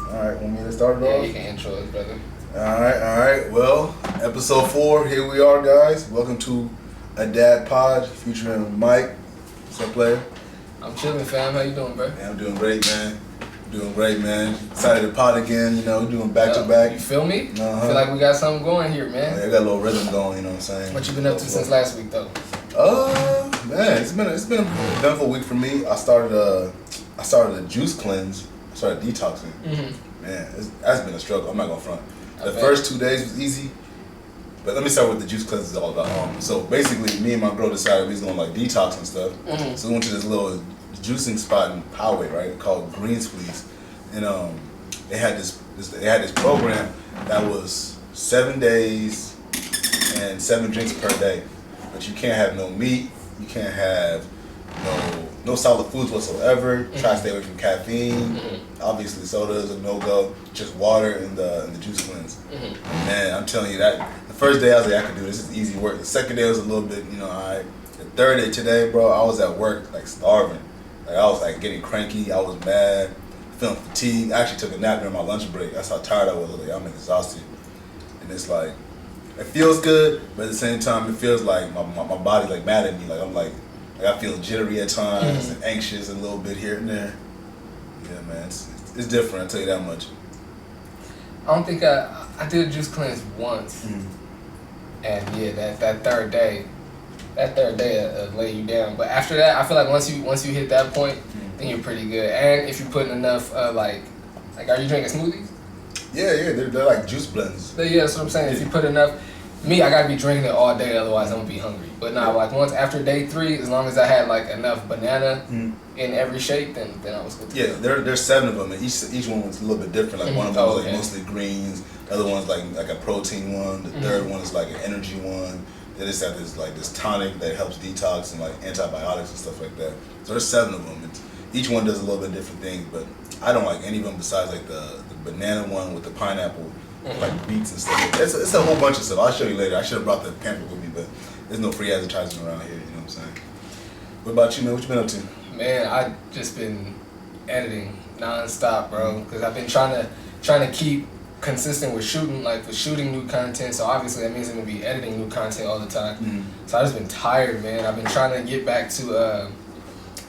Alright, want me to start it Yeah, off? you can intro it, brother. Alright. Well, episode 4, here we are, guys. Welcome to A Dad Pod featuring Mike. What's up, player? I'm chilling, fam. How you doing, bro? Yeah, I'm doing great, man. Excited to pod again, we're doing back to back. You feel me? Uh-huh. Feel like we got something going here, man. Yeah, I got a little rhythm going, you know what I'm saying? What you been up to since last week, though? Man, it's been an eventful week for me. I started a juice cleanse. I started detoxing. Mm-hmm. Man, that's been a struggle. I'm not gonna front. The bet. first 2 days was easy, but let me start with the juice cleanse is all about. So basically, me and my girl decided we was gonna like detox and stuff. Mm-hmm. So we went to this little juicing spot in Poway, right, called Green Squeeze, and they had this program that was 7 days and 7 drinks per day, but you can't have no meat, you can't have no solid foods whatsoever. Mm-hmm. Try to stay away from caffeine. Mm-hmm. Obviously, soda is a no-go. Just water and the juice cleanse. Mm-hmm. And man, I'm telling you that the first day I was like, I could do this. It's easy work. The second day was a little bit, alright. The third day today, bro, I was at work like starving. Like I was like getting cranky. I was mad, feeling fatigued. I actually took a nap during my lunch break. That's how tired I was. Like I'm exhausted, and it's like it feels good, but at the same time, it feels like my body's like mad at me. Like I'm like I feel jittery at times Mm-hmm. and anxious a little bit here and there. Yeah, man, it's different. I'll tell you that much. I don't think I did a juice cleanse once, and yeah, that third day lay you down. But after that, I feel like once you hit that point, then you're pretty good. And if you're putting enough, like, are you drinking smoothies? Yeah, they're like juice blends. Yeah, that's what I'm saying. If you put enough, me, I gotta be drinking it all day, otherwise I'm gonna be hungry. But nah, like once after day 3, as long as I had like enough banana in every shake, then I was good to Yeah, go. there's 7 of them, and each one was a little bit different. Like one of them was like mostly greens, the other one's like a protein one, the third one is like an energy one. They just have this tonic that helps detox and like antibiotics and stuff like that. So there's 7 of them. Each one does a little bit different things, but I don't like any of them besides like the banana one with the pineapple, like beets and stuff. It's a whole bunch of stuff. I'll show you later. I should have brought the pamphlet with me, but there's no free advertising around here. You know what I'm saying? What about you, man? What you been up to? Man, I just been editing nonstop, bro. Because I've been trying to keep consistent with shooting new content. So obviously that means I'm gonna be editing new content all the time. So I just been tired, man. I've been trying to get back to. I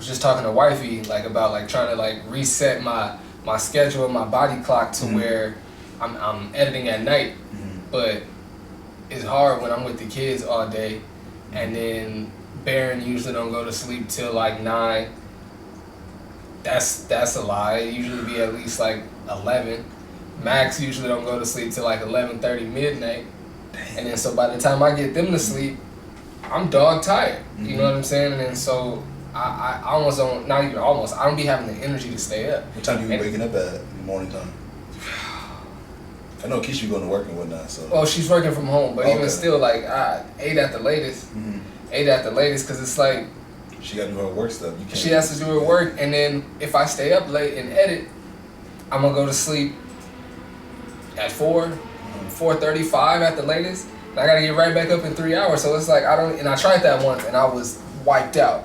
was just talking to wifey about trying to reset my schedule and my body clock to where I'm editing at night, but it's hard when I'm with the kids all day, and then Baron usually don't go to sleep till 9. That's a lie. It usually be at least 11. Max usually don't go to sleep till 11:30 midnight, and then so by the time I get them to sleep, I'm dog tired. You know what I'm saying? And then so I almost don't, not even almost, I don't be having the energy to stay up. What time do you be waking up at in the morning time? I know Keisha going to work and whatnot, so. Well, she's working from home, but Okay. even still, 8 at the latest. 8 at the latest, because it's She got to do her work stuff. You can't. she has to do her work, and then if I stay up late and edit, I'm gonna go to sleep at 4:35 at the latest. And I gotta get right back up in 3 hours. So it's and I tried that once and I was wiped out.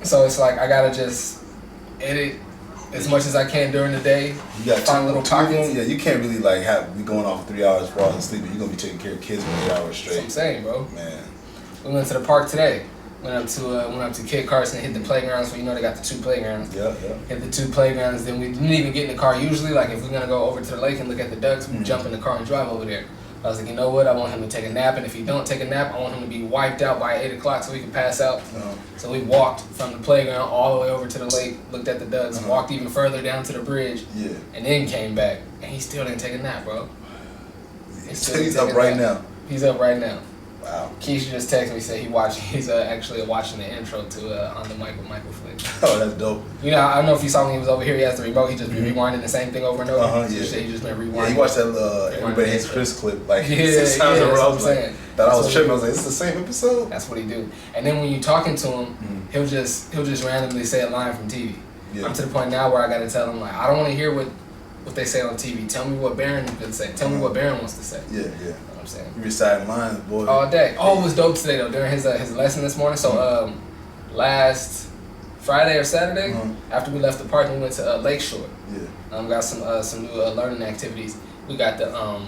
So it's I gotta just edit as much as I can during the day. You got find little two of them? pockets. Yeah, you can't really be going off for 3 hours for all sleep. You're gonna be taking care of kids for 8 hours That's what I'm straight. saying, bro. Man. We went to the park today. Went up to Kit Carson, hit the playgrounds. So they got the 2 playgrounds. Yeah. Hit the 2 playgrounds. Then we didn't even get in the car. Usually, if we're gonna go over to the lake and look at the ducks, we jump in the car and drive over there. I was like, you know what? I want him to take a nap, and if he don't take a nap, I want him to be wiped out by 8 o'clock so he can pass out. So we walked from the playground all the way over to the lake, looked at the ducks, walked even further down to the bridge, and then came back. And he still didn't take a nap, bro. He's up right now. He's up right now. Wow. Keisha just texted me, said he's actually watching the intro to On the Mic with Michael Flick. Oh, that's dope. I don't know if you saw when he was over here, he has the remote, he just be rewinding the same thing over and over. Yeah. He just been rewinding. Yeah, he watched that Everybody Hates Chris clip 6 times in a that's row. what I I'm was saying. I was tripping. I was like, "This is the same episode." That's what he do. And then when you talking to him, he'll just randomly say a line from TV. Yeah. I'm to the point now where I gotta tell him I don't want to hear what they say on TV. Tell me what Baron could say. Tell me what Baron wants to say. Yeah. You know what I'm saying? You reciting lines, boy. All day. Oh, it was dope today though during his lesson this morning. So last Friday or Saturday. After we left the park, we went to Lakeshore. Yeah. Got some new learning activities. We got the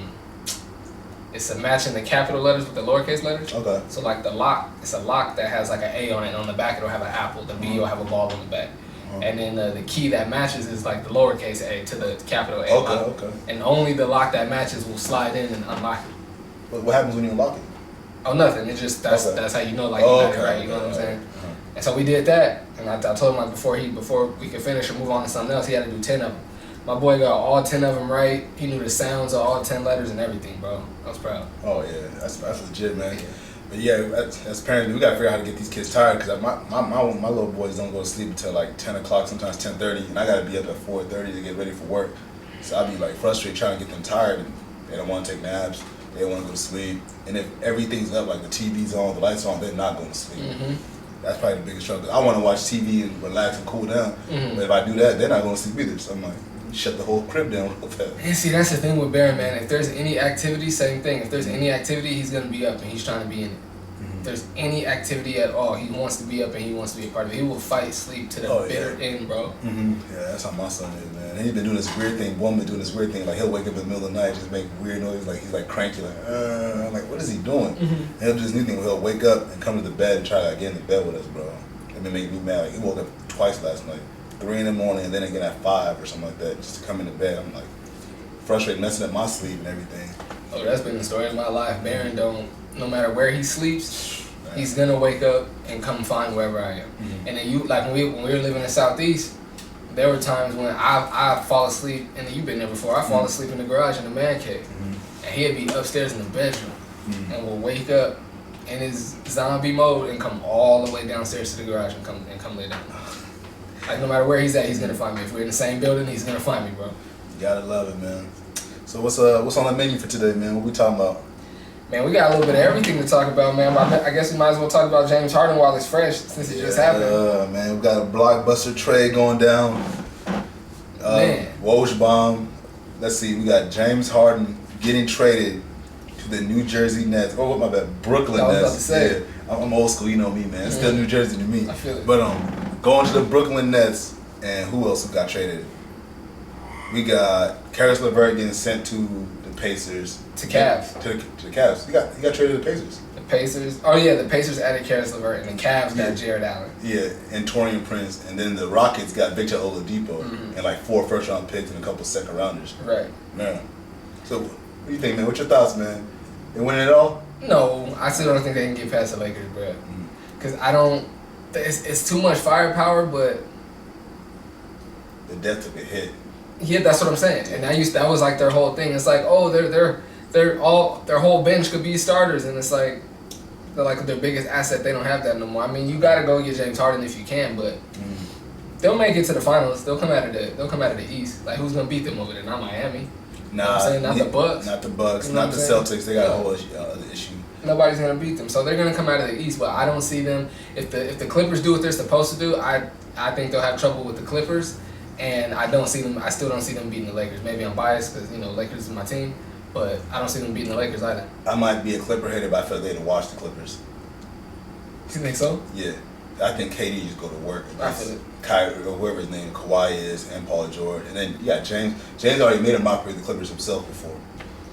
it's a matching the capital letters with the lowercase letters. Okay. So like the lock, it's a lock that has like an A on it, and on the back it'll have an apple. The B will have a ball on the back. And then the key that matches is like the lowercase a to the capital A. Okay. And only the lock that matches will slide in and unlock it. What happens when you unlock it? Oh, nothing. It's just that's how you know like you got it right. You know what I'm saying? And so we did that, and I told him like before we could finish or move on to something else, he had to do 10 of them. My boy got all 10 of them right. He knew the sounds of all 10 letters and everything, bro. I was proud. Oh yeah, that's legit, man. Yeah. But yeah, as parents, we gotta figure out how to get these kids tired, because my little boys don't go to sleep until like 10 o'clock, sometimes 10:30, and I gotta be up at 4:30 to get ready for work. So I'll be like frustrated trying to get them tired, and they don't want to take naps. They don't want to go to sleep, and if everything's up, like the TV's on, the lights on, they're not going to sleep. That's probably the biggest struggle. I want to watch TV and relax and cool down, but if I do that, they're not going to sleep either. So I'm like, shut the whole crib down real fast. And see, that's the thing with Baron, man. If there's any activity, same thing. If there's any activity, he's gonna be up and he's trying to be in it. If there's any activity at all, he wants to be up and he wants to be a part of it. He will fight sleep to the bitter end, bro. Yeah, that's how my son is, man. And he's been doing this weird thing. Boy, been doing this weird thing. Like he'll wake up in the middle of the night, just make weird noises. Like he's like cranky, like I'm like, what is he doing? And he'll do this new thing where he'll wake up and come to the bed and try to get in the bed with us, bro. It been making me mad. Like he woke up twice last night. 3 in the morning and then again at 5 or something like that, just to come into bed. I'm like frustrated, messing up my sleep and everything. Oh, that's been the story of my life. Baron no matter where he sleeps, he's gonna wake up and come find wherever I am. And then when we were living in Southeast, there were times when I fall asleep, and you've been there before, I fall asleep in the garage in the man cave. And he'd be upstairs in the bedroom and will wake up in his zombie mode and come all the way downstairs to the garage and come lay down. Like no matter where he's at, he's gonna find me. If we're in the same building, he's gonna find me, bro. You gotta love it, man. So what's on the menu for today, man? What we talking about? Man, we got a little bit of everything to talk about, man. I guess we might as well talk about James Harden while it's fresh, since it just happened. Man, we got a blockbuster trade going down. Woj bomb. Let's see, we got James Harden getting traded to the New Jersey Nets. Oh, my bad, Brooklyn Nets. I was about to say. Yeah, I'm old school, you know me, man. It's still New Jersey to me. I feel it. But going to the Brooklyn Nets, and who else got traded? We got Caris LeVert getting sent to the Pacers. To Cavs. To the Cavs. He got traded to the Pacers. The Pacers. Oh yeah, the Pacers added Caris LeVert, and the Cavs got Jared Allen. Yeah, and Taurean Prince, and then the Rockets got Victor Oladipo, and like 4 first-round picks and a couple second-rounders. Right. Man. So, what do you think, man? What's your thoughts, man? They winning it all? No, I still don't think they can get past the Lakers, bro. Because I don't. It's too much firepower, but the depth took a hit. Yeah, that's what I'm saying. And that was like their whole thing. It's like, oh, they're all their whole bench could be starters, and it's like they're like their biggest asset. They don't have that no more. I mean, you gotta go get James Harden if you can, but they'll make it to the finals. They'll come out of the East. Like who's gonna beat them over there? Not Miami. Nah, you know what I'm saying? Not the Bucks. Not the Bucks. You know not the Celtics. They got a whole other issue. Nobody's gonna beat them, so they're gonna come out of the East. But I don't see them. If the Clippers do what they're supposed to do, I think they'll have trouble with the Clippers, and I still don't see them beating the Lakers. Maybe I'm biased because Lakers is my team, but I don't see them beating the Lakers either. I might be a Clipper hater, but I feel like they had to watch the Clippers. You think so? Yeah, I think KD just go to work. I feel it. Kyrie or whoever his name, Kawhi is, and Paul George, and then James. James already made a mockery of the Clippers himself before.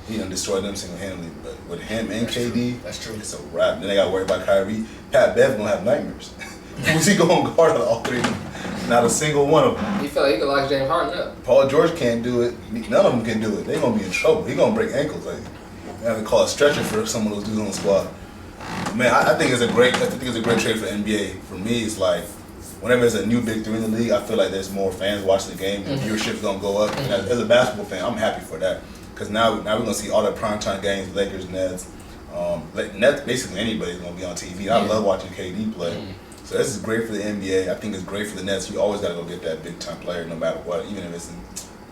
He done destroyed them single-handedly, but with him and KD, that's true. It's a wrap. Then they got to worry about Kyrie. Pat Bev gonna have nightmares. Who's he gonna guard on all three of them? Not a single one of them. He felt like he could lock James Harden up. Paul George can't do it. None of them can do it. They gonna be in trouble. He gonna break ankles. Like they have to call a stretcher for some of those dudes on the squad. Man, I think it's a great trade for the NBA. For me, it's like whenever there's a new big three in the league, I feel like there's more fans watching the game. The viewership's gonna go up. And as a basketball fan, I'm happy for that. Because now we're going to see all the primetime games, Lakers, Nets. Nets, basically anybody's going to be on TV. I love watching KD play. So this is great for the NBA. I think it's great for the Nets. You always got to go get that big-time player no matter what. Even if it's in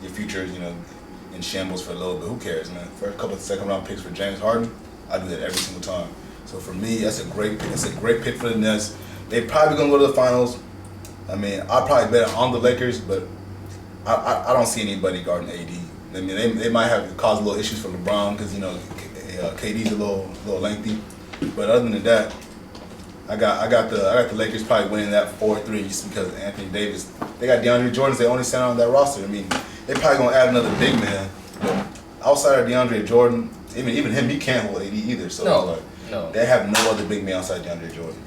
your future, in shambles for a little bit. Who cares, man? For a couple of second-round picks for James Harden, I do that every single time. So for me, that's a great pick. It's a great pick for the Nets. They're probably going to go to the finals. I mean, I'd probably bet on the Lakers, but I don't see anybody guarding AD. I mean, they might have caused a little issues for LeBron because KD's a little lengthy, but other than that, I got the Lakers probably winning that 4-3 just because of Anthony Davis. They got DeAndre Jordan. They only center on that roster. I mean, they probably gonna add another big man. But outside of DeAndre Jordan, even him, he can't hold AD either. So no, they have no other big man outside DeAndre Jordan.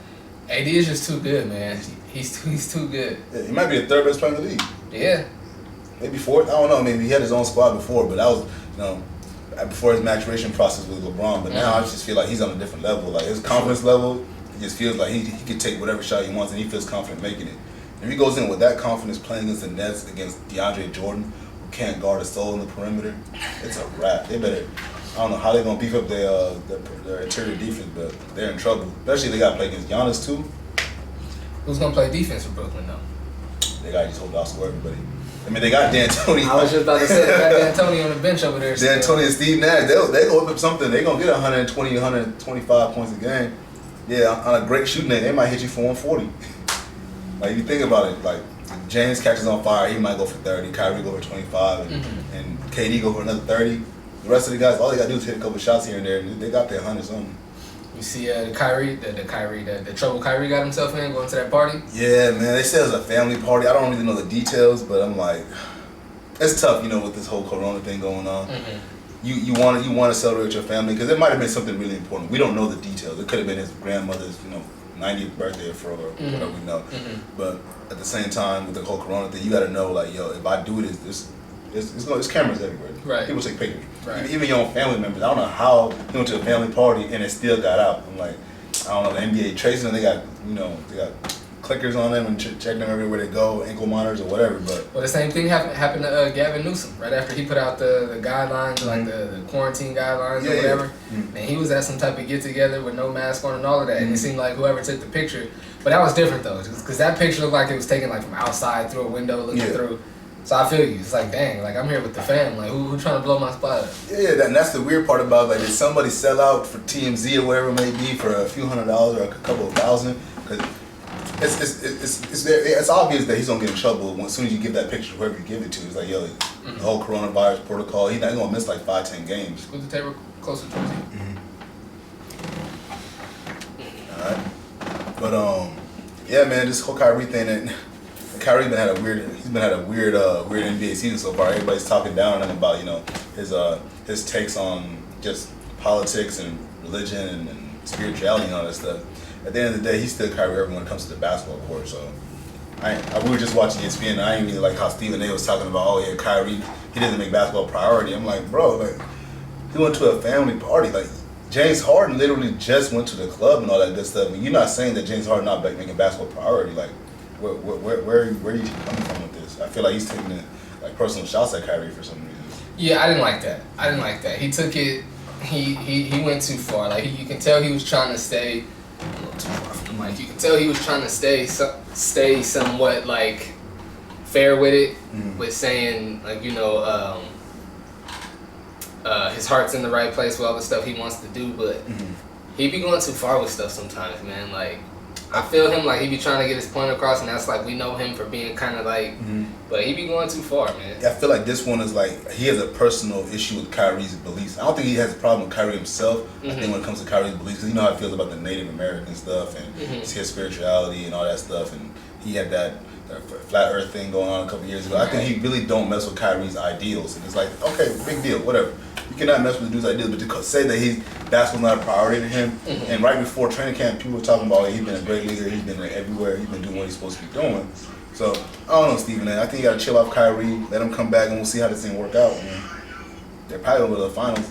AD is just too good, man. He's too good. Yeah, he might be the third best player in the league. Yeah. Maybe fourth. I don't know. Maybe he had his own squad before, but that was before his maturation process with LeBron. But now I just feel like he's on a different level. Like his confidence level, he just feels like he can take whatever shot he wants, and he feels confident making it. If he goes in with that confidence playing against the Nets, against DeAndre Jordan, who can't guard a soul in the perimeter, it's a wrap. They better. I don't know how they're gonna beef up their interior defense, but they're in trouble. Especially if they got to play against Giannis too. Who's gonna play defense for Brooklyn though? They got to just hold out score everybody. I mean, they got D'Antoni. I was just about to say, they got D'Antoni on the bench over there. D'Antoni and Steve Nash, they go whip up something. They gonna get 120, 125 points a game. Yeah, on a great shooting day, they might hit you for 140. Like, if you think about it, like, James catches on fire, he might go for 30. Kyrie go for 25, and KD go for another 30. The rest of the guys, all they gotta do is hit a couple shots here and there, and they got their 100 something. You see the trouble Kyrie got himself in going to that party? Yeah, man, they said it was a family party. I don't really know the details, but I'm like, it's tough, with this whole Corona thing going on. You want to celebrate with your family because it might have been something really important. We don't know the details. It could have been his grandmother's, 90th birthday for her, or whatever we know. But at the same time, with the whole Corona thing, you got to know, like, yo, if I do this, there's cameras everywhere. Right. People take pictures. Right. Even your own family members. I don't know how he went to a family party and it still got out. I'm like, I don't know, the NBA tracing them. They got clickers on them and check them everywhere they go, ankle monitors or whatever. But the same thing happened to Gavin Newsom right after he put out the guidelines, like the quarantine guidelines or whatever. And he was at some type of get together with no mask on and all of that. And it seemed like whoever took the picture, but that was different though, because that picture looked like it was taken like from outside through a window looking through. So I feel you. It's like, dang, like I'm here with the fam. Like who trying to blow my spot up? Yeah, and that's the weird part about it. Like, did somebody sell out for TMZ or whatever it may be for a few $100s or a couple of thousand? Because it's obvious that he's gonna get in trouble as soon as you give that picture to whoever you give it to. It's like, yo, the whole coronavirus protocol. He's not gonna miss like 5-10 games. Put the table closer towards you. All right, but yeah, man, this whole Kyrie thing and. Kyrie been had a weird NBA season so far. Everybody's talking down on him about his takes on just politics and religion and spirituality and all that stuff. At the end of the day, he's still Kyrie Irving when it comes to the basketball court. So we were just watching ESPN and I didn't really like how Stephen A was talking about, oh yeah, Kyrie, he doesn't make basketball a priority. I'm like, bro, like he went to a family party. Like James Harden literally just went to the club and all that good stuff. I mean, you're not saying that James Harden not making basketball a priority. Like where are you coming from with this? I feel like he's taking like personal shots at Kyrie for some reason. Yeah, I didn't like that. He took it. He went too far. Like you can tell he was trying to stay a little too far from the mic. You can tell he was trying to stay somewhat like fair with it, with saying like his heart's in the right place with all the stuff he wants to do, but he be going too far with stuff sometimes, man. Like. I feel him like he be trying to get his point across, and that's like we know him for being kind of like, but he be going too far, man. Yeah, I feel like this one is like he has a personal issue with Kyrie's beliefs. I don't think he has a problem with Kyrie himself. I think when it comes to Kyrie's beliefs, because you know how he feels about the Native American stuff and his spirituality and all that stuff, and he had that flat Earth thing going on a couple years ago. I think he really don't mess with Kyrie's ideals, and it's like, okay, big deal, whatever. You cannot mess with the dude's ideals, but to say that basketball's not a priority to him, and right before training camp, people were talking about he's been a great leader, he's been like everywhere, he's been doing what he's supposed to be doing. So I don't know, Stephen A. I think you gotta chill off Kyrie, let him come back, and we'll see how this thing work out. Man. They're probably gonna go to the finals.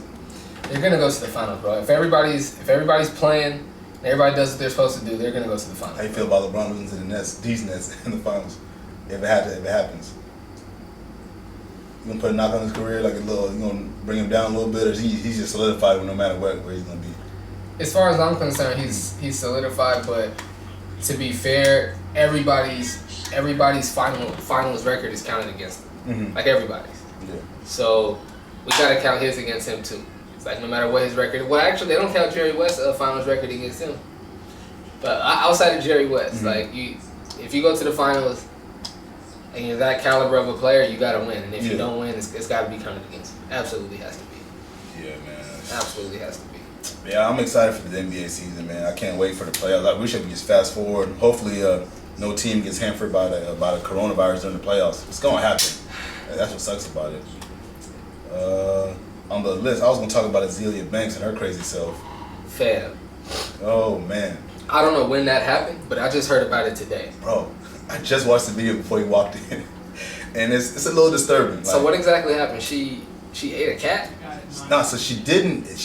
They're gonna go to the finals, bro. If everybody's playing, and everybody does what they're supposed to do, they're gonna go to the finals. How you feel about LeBron losing to these Nets in the finals? If it happens. You gonna put a knock on his career, like you gonna bring him down a little bit, or he's just solidified no matter where he's gonna be? As far as I'm concerned, he's solidified. But to be fair, everybody's finals record is counted against him. Like everybody's. Yeah. So we gotta count his against him too. It's like no matter what his record. Well, actually, they don't count Jerry West's finals record against him. But outside of Jerry West, like if you go to the finals. And you're that caliber of a player, you gotta win. And if you don't win, it's gotta be counted against you. Absolutely has to be. Yeah, man. Absolutely has to be. Yeah, I'm excited for the NBA season, man. I can't wait for the playoffs. I wish I could just fast forward. Hopefully, no team gets hampered by the coronavirus during the playoffs. It's gonna happen. That's what sucks about it. On the list, I was gonna talk about Azealia Banks and her crazy self. Fam. Oh man. I don't know when that happened, but I just heard about it today. Bro, I just watched the video before you walked in, and it's a little disturbing. Like, so what exactly happened? She ate a cat? Nah, so she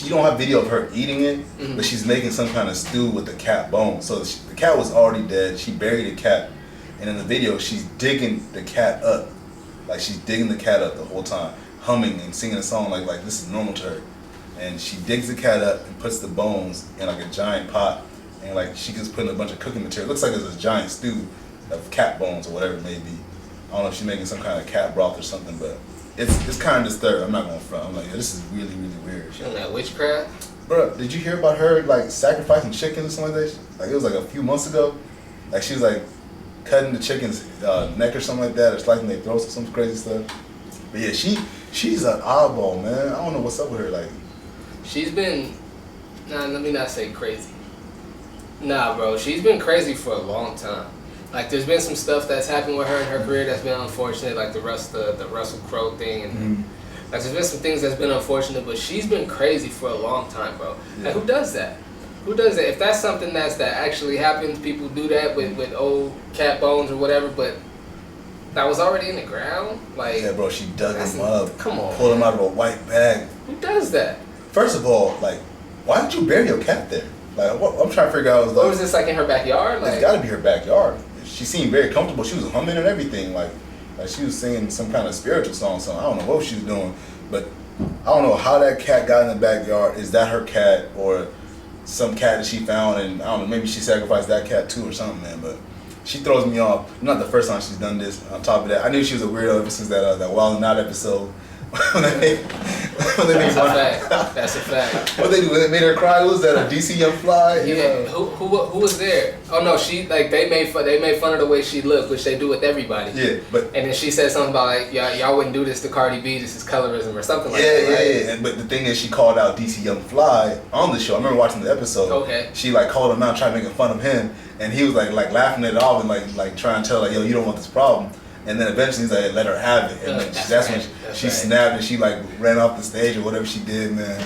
don't have video of her eating it, but she's making some kind of stew with the cat bone. So the cat was already dead. She buried the cat, and in the video, she's digging the cat up. Like, she's digging the cat up the whole time, humming and singing a song like this is normal to her. And she digs the cat up and puts the bones in like a giant pot, and like she just putting a bunch of cooking material. It looks like it's a giant stew of cat bones or whatever it may be. I don't know if she's making some kind of cat broth or something, but it's kind of disturbing. I'm not gonna front. I'm like, yeah, this is really, really weird. She on that witchcraft? Bro, did you hear about her like sacrificing chickens or something like that? Like, it was like a few months ago. Like, she was like cutting the chicken's neck or something like that, or slicing their throats or some crazy stuff. But yeah, she's an oddball, man. I don't know what's up with her. Like, she's been, let me not say crazy. Nah, bro, she's been crazy for a long time. Like, there's been some stuff that's happened with her in her career that's been unfortunate, like the Russell Crowe thing, and like there's been some things that's been unfortunate, but she's been crazy for a long time, bro. Yeah. Like, who does that? Who does that? If that's something that actually happens, people do that with old cat bones or whatever, but that was already in the ground? Like, yeah, bro, she dug him up. Come on, pulled him out of a white bag. Who does that? First of all, like, why did you bury your cat there? Like, I'm trying to figure out. Or was this like in her backyard? Like, it's got to be her backyard. She seemed very comfortable. She was humming and everything. Like she was singing some kind of spiritual song. So I don't know what she was doing, but I don't know how that cat got in the backyard. Is that her cat or some cat that she found? And I don't know, maybe she sacrificed that cat too or something, man. But she throws me off. Not the first time she's done this. On top of that, I knew she was a weirdo ever since that Wild 'N Out episode. That's a fact. What they do when they made her cry? Was that a DC Young Fly? Yeah. Who was there? Oh no, they made fun of the way she looked, which they do with everybody. Yeah, but and then she said something about like y'all wouldn't do this to Cardi B. This is colorism or something like that. Yeah. And, but the thing is, she called out DC Young Fly on the show. I remember watching the episode. Okay. She like called him out, trying to make fun of him, and he was like laughing it off and like trying to tell her, like, yo, you don't want this problem. And then eventually he's like, let her have it. And that's when she snapped and she like ran off the stage or whatever she did, man.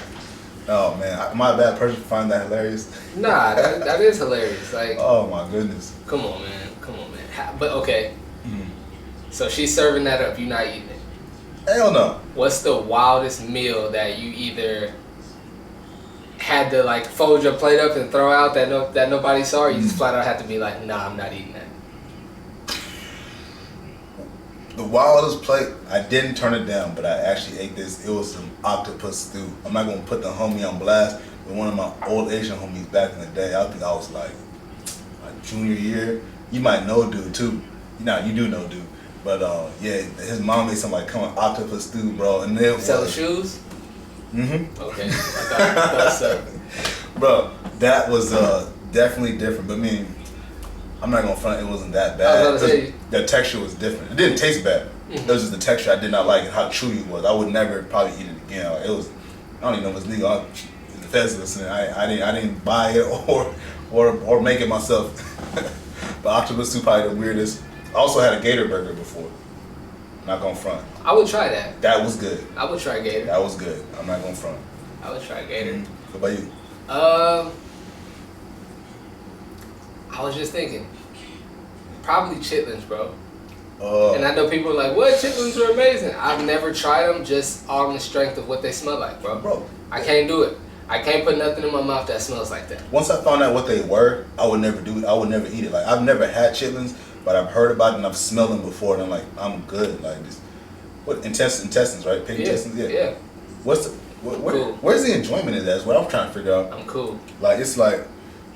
Oh man, am I a bad person for finding that hilarious? Nah, that is hilarious. Like, oh my goodness. Come on, man. But okay. So she's serving that up. You're not eating it. Hell no. What's the wildest meal that you either had to like fold your plate up and throw out that nobody saw, or you just flat out had to be like, nah, I'm not eating that? The wildest plate, I didn't turn it down, but I actually ate this. It was some octopus stew. I'm not gonna put the homie on blast, but one of my old Asian homies back in the day, I think I was like my junior year. You might know dude too. You do know dude. But yeah, his mom made some like octopus stew, bro, and it sell shoes. Okay. I thought so. Bro, that was definitely different. But I mean, I'm not gonna front. It wasn't that bad. The texture was different. It didn't taste bad. It was just the texture I did not like and how chewy it was. I would never probably eat it again. Like, it was. I don't even know if it's legal. The feds listening. I didn't buy it or make it myself. But octopus soup probably the weirdest. I also had a gator burger before. Not gonna front. I would try that. That was good. I would try gator. That was good. I'm not gonna front. I would try gator. What about you? I was just thinking, probably chitlins, bro. Oh. And I know people are like, what? Chitlins are amazing. I've never tried them just on the strength of what they smell like, bro. Bro. I can't do it. I can't put nothing in my mouth that smells like that. Once I found out what they were, I would never do it. I would never eat it. Like, I've never had chitlins, but I've heard about it and I've smelled them before, and I'm like, I'm good. Like, this, what intestines, right? Pig intestines, yeah. Where's the enjoyment in that? Is what I'm trying to figure out. I'm cool. Like, it's like,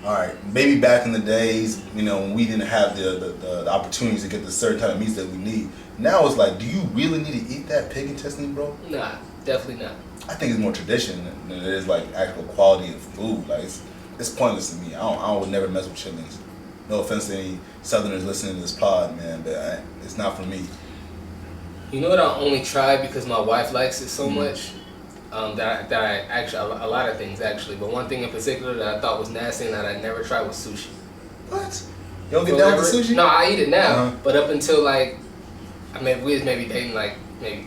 all right, maybe back in the days, when we didn't have the opportunities to get the certain kind of meats that we need. Now it's like, do you really need to eat that pig intestine, bro? Nah, definitely not. I think it's more tradition than it is like actual quality of food. Like, it's pointless to me. I would never mess with chitlins. No offense to any Southerners listening to this pod, man, but it's not for me. You know what I only tried because my wife likes it so much? that I actually a lot of things actually, but one thing in particular that I thought was nasty and that I never tried was sushi. What? You don't get down with the sushi? No, I eat it now, but up until like, I mean, we was maybe dating like maybe.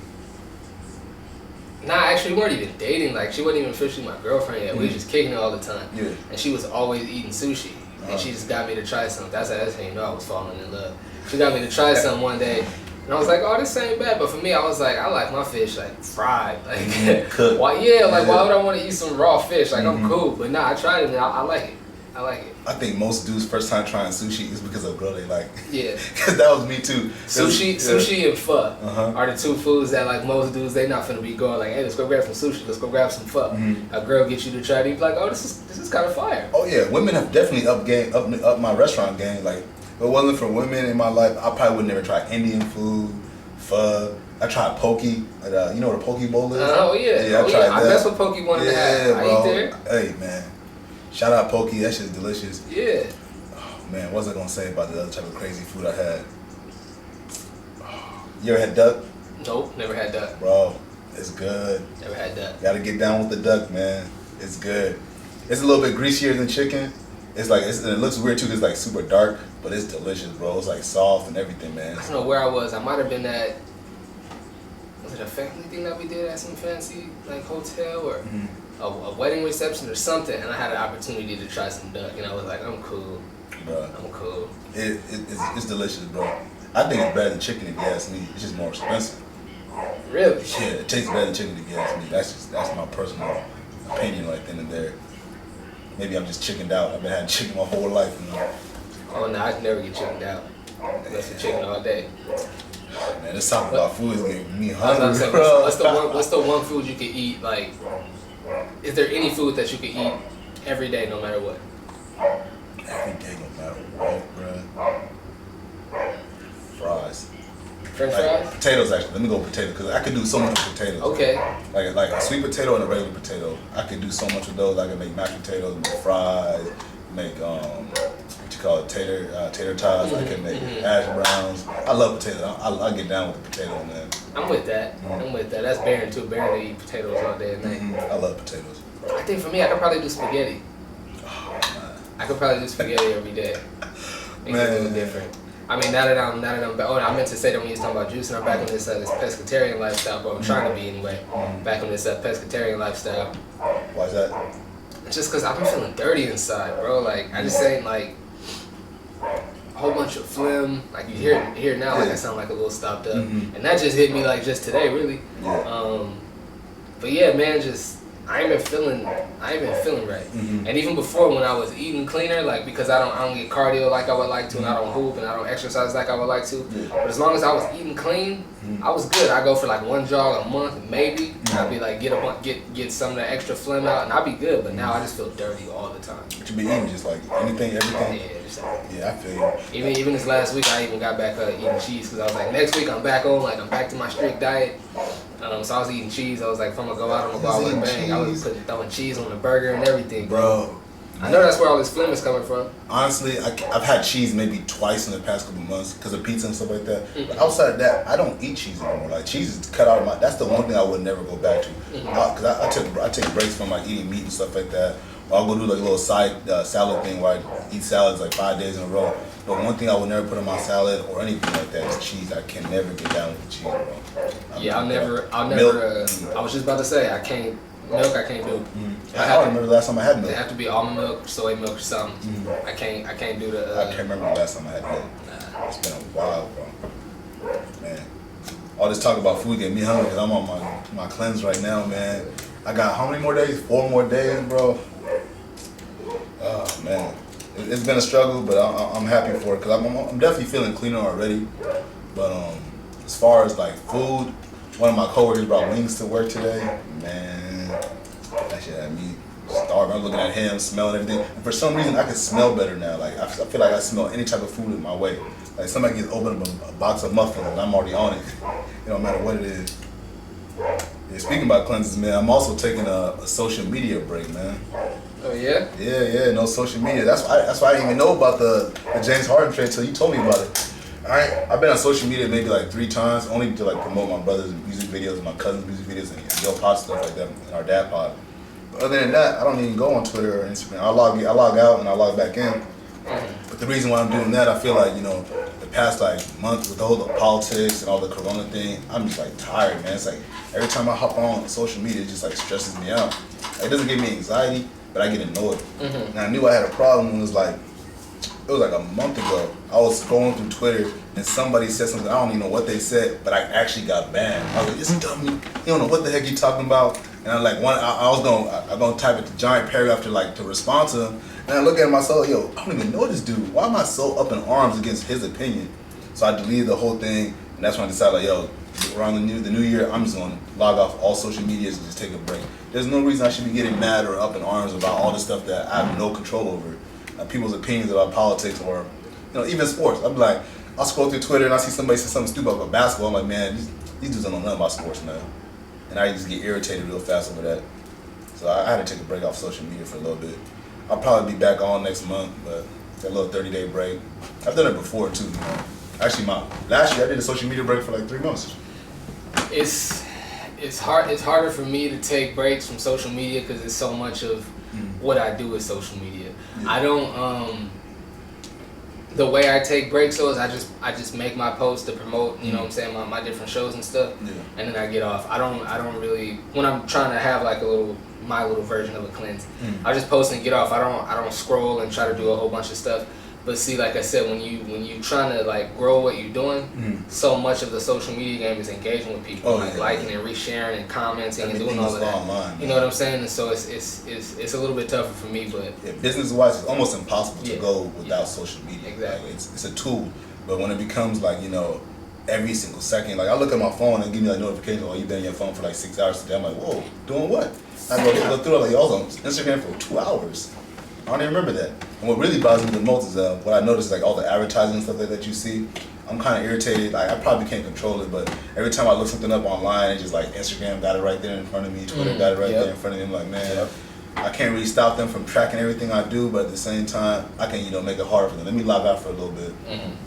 Nah, actually, we weren't even dating. Like, she wasn't even officially my girlfriend yet. We was just kicking it all the time. Yeah. And she was always eating sushi. And she just got me to try something. That's how you know I was falling in love. She got me to try something one day. And I was like, oh, this ain't bad. But for me, I was like, I like my fish, like, fried. Like, cooked. Why would I want to eat some raw fish? Like, I'm cool. But nah, I tried it and I like it. I like it. I think most dudes' first time trying sushi is because of a girl they like. Yeah. Because that was me too. Sushi and pho are the two foods that like most dudes, they not finna be going like, hey, let's go grab some sushi, let's go grab some pho. A girl gets you to try it, you be like, oh, this is kind of fire. Oh yeah, women have definitely up my restaurant game. Like, if it wasn't for women in my life, I probably would never try Indian food, pho. I tried poke. You know what a poke bowl is? Oh yeah. Yeah, I tried that. That's what poke wanted to have. I bro. eat there. Hey man. Shout out Poke, that shit's delicious. Yeah. Oh man, what was I gonna say about the other type of crazy food I had? You ever had duck? Nope, never had duck. Bro, it's good. Never had duck. Gotta get down with the duck, man. It's good. It's a little bit greasier than chicken. It's like, and it looks weird too, 'cause it's like super dark, but it's delicious, bro. It's like soft and everything, man. I don't know where I was. I might have been at, was it a family thing that we did at some fancy like hotel or a wedding reception or something, and I had an opportunity to try some duck, and I was like, I'm cool. Bro, I'm cool. It's delicious, bro. I think it's better than chicken if you ask me. It's just more expensive. Really? Yeah, it tastes better than chicken if you ask me. That's my personal opinion right then and there. Maybe I'm just chickened out. I've been having chicken my whole life, you know. Oh no, I can never get chickened out. That's for chicken all day. Man, this talk about food is getting me I was about to hungry, say, bro. what's the one food you could eat? Like, is there any food that you could eat every day, no matter what? Every day, no matter what, bro. Fries. French Like, fries? potatoes, actually. Let me go potatoes, because I could do so much with potatoes. Okay. Like a sweet potato and a regular potato. I could do so much with those. I could make mashed potatoes, make fries, make what you call it, tater tots. I can make hash browns. I love potatoes. I get down with the potato, man. I'm with that. I'm with that. That's Baron too. Baron to eat potatoes all day and night. I love potatoes. I think for me, I could probably do spaghetti. Oh, man. I could probably do spaghetti every day. Make it a little different. I mean, now that I'm back. Oh, I meant to say that when you was talking about juicing, I'm back on this pescatarian lifestyle, but I'm trying to be anyway. Back on this pescatarian lifestyle. Why is that? Just because I've been feeling dirty inside, bro. Like, I just ain't like a whole bunch of phlegm. Like, you hear now, like I sound like a little stopped up. And that just hit me like just today, really. Yeah. But yeah, man, I ain't been feeling right. And even before, when I was eating cleaner, like, because I don't get cardio like I would like to, and I don't hoop and I don't exercise like I would like to. But as long as I was eating clean, I was good. I go for like one jog a month, maybe. I'd be like get some of the extra phlegm out, and I'd be good. But now I just feel dirty all the time. But you be eating just like anything, everything. Yeah, just Yeah, I feel you. even this last week, I even got back eating cheese because I was like, next week I'm back I'm back to my strict diet. So I was eating cheese. I was like, if I'm gonna go out, I'm gonna go out with a bang. I was throwing cheese on the burger and everything. Bro. I know that's where all this phlegm is coming from. Honestly, I've had cheese maybe twice in the past couple months because of pizza and stuff like that. But outside of that, I don't eat cheese anymore. Like, cheese is cut out of my. That's the one thing I would never go back to. Because I take breaks from like eating meat and stuff like that. Or I'll go do like a little side salad thing where I eat salads like 5 days in a row. But one thing I would never put on my salad or anything like that is cheese. I can never get down with the cheese, bro. I'll never. I was just about to say I can't. Milk I can't do. I don't remember the last time I had milk. It have to be almond milk, soy milk, or something. I can't do the. I can't remember the last time I had milk. It's been a while, bro. Man, all this talk about food getting me hungry because I'm on my cleanse right now, man. I got how many more days? 4 more days, bro. Oh man, it's been a struggle, but I'm happy for it because I'm definitely feeling cleaner already. But as far as like food, one of my coworkers brought wings to work today. Man, that shit had me starving. I'm looking at him, smelling everything. And for some reason, I can smell better now. Like, I feel like I smell any type of food in my way. Like, somebody gets open a box of muffins and I'm already on it. It don't matter what it is. Yeah, speaking about cleanses, man, I'm also taking a social media break, man. Oh yeah? Yeah, no social media. That's why I didn't even know about the James Harden trade until you told me about it. I've been on social media maybe like 3 times, only to like promote my brother's music videos, my cousin's music videos, and Joe Pod stuff like that, and our dad pod. But other than that, I don't even go on Twitter or Instagram. I log out and I log back in. But the reason why I'm doing that, I feel like, you know, the past like month with all the politics and all the corona thing, I'm just like tired, man. It's like every time I hop on social media, it just like stresses me out. It doesn't give me anxiety, but I get annoyed. And I knew I had a problem when it was like a month ago. I was scrolling through Twitter and somebody said something, I don't even know what they said, but I actually got banned. I was like, this dummy, you don't know what the heck you talking about. And I'm like, I'm gonna type a giant paragraph to respond to him. And I look at myself, yo, I don't even know this dude. Why am I so up in arms against his opinion? So I deleted the whole thing, and that's when I decided, like, yo, around the new year, I'm just gonna log off all social medias and just take a break. There's no reason I should be getting mad or up in arms about all this stuff that I have no control over. People's opinions about politics or, you know, even sports. I'm like, I'll scroll through Twitter and I see somebody say something stupid about basketball. I'm like, man, these dudes don't know nothing about sports, man. And I just get irritated real fast over that. So I had to take a break off social media for a little bit. I'll probably be back on next month, but a little 30-day break. I've done it before too, you know. Actually, last year I did a social media break for like 3 months. It's harder for me to take breaks from social media because it's so much of what I do is social media. Yeah. I don't the way I take breaks though is I just make my posts to promote, you know what I'm saying, my different shows and stuff. Yeah. And then I get off. I don't really, when I'm trying to have like my little version of a cleanse, I just post and get off. I don't scroll and try to do a whole bunch of stuff. But see, like I said, when you trying to like grow what you're doing, so much of the social media game is engaging with people, liking and resharing and commenting and doing all of that. Online, you know what I'm saying? And so it's a little bit tougher for me, but business wise, it's almost impossible to go without social media. Exactly. Like, it's a tool, but when it becomes like, you know, every single second, like I look at my phone and give me like notification, oh, you've been on your phone for like 6 hours today. I'm like, whoa, doing what? I go through it, like, I was on Instagram for 2 hours. I don't even remember that. And what really bothers me the most is what I notice, like all the advertising and stuff like that you see. I'm kind of irritated. Like I probably can't control it, but every time I look something up online, it's just like Instagram got it right there in front of me, Twitter got it right there in front of me. I'm like, man, I can't really stop them from tracking everything I do, but at the same time, I can, you know, make it hard for them. Let me log out for a little bit.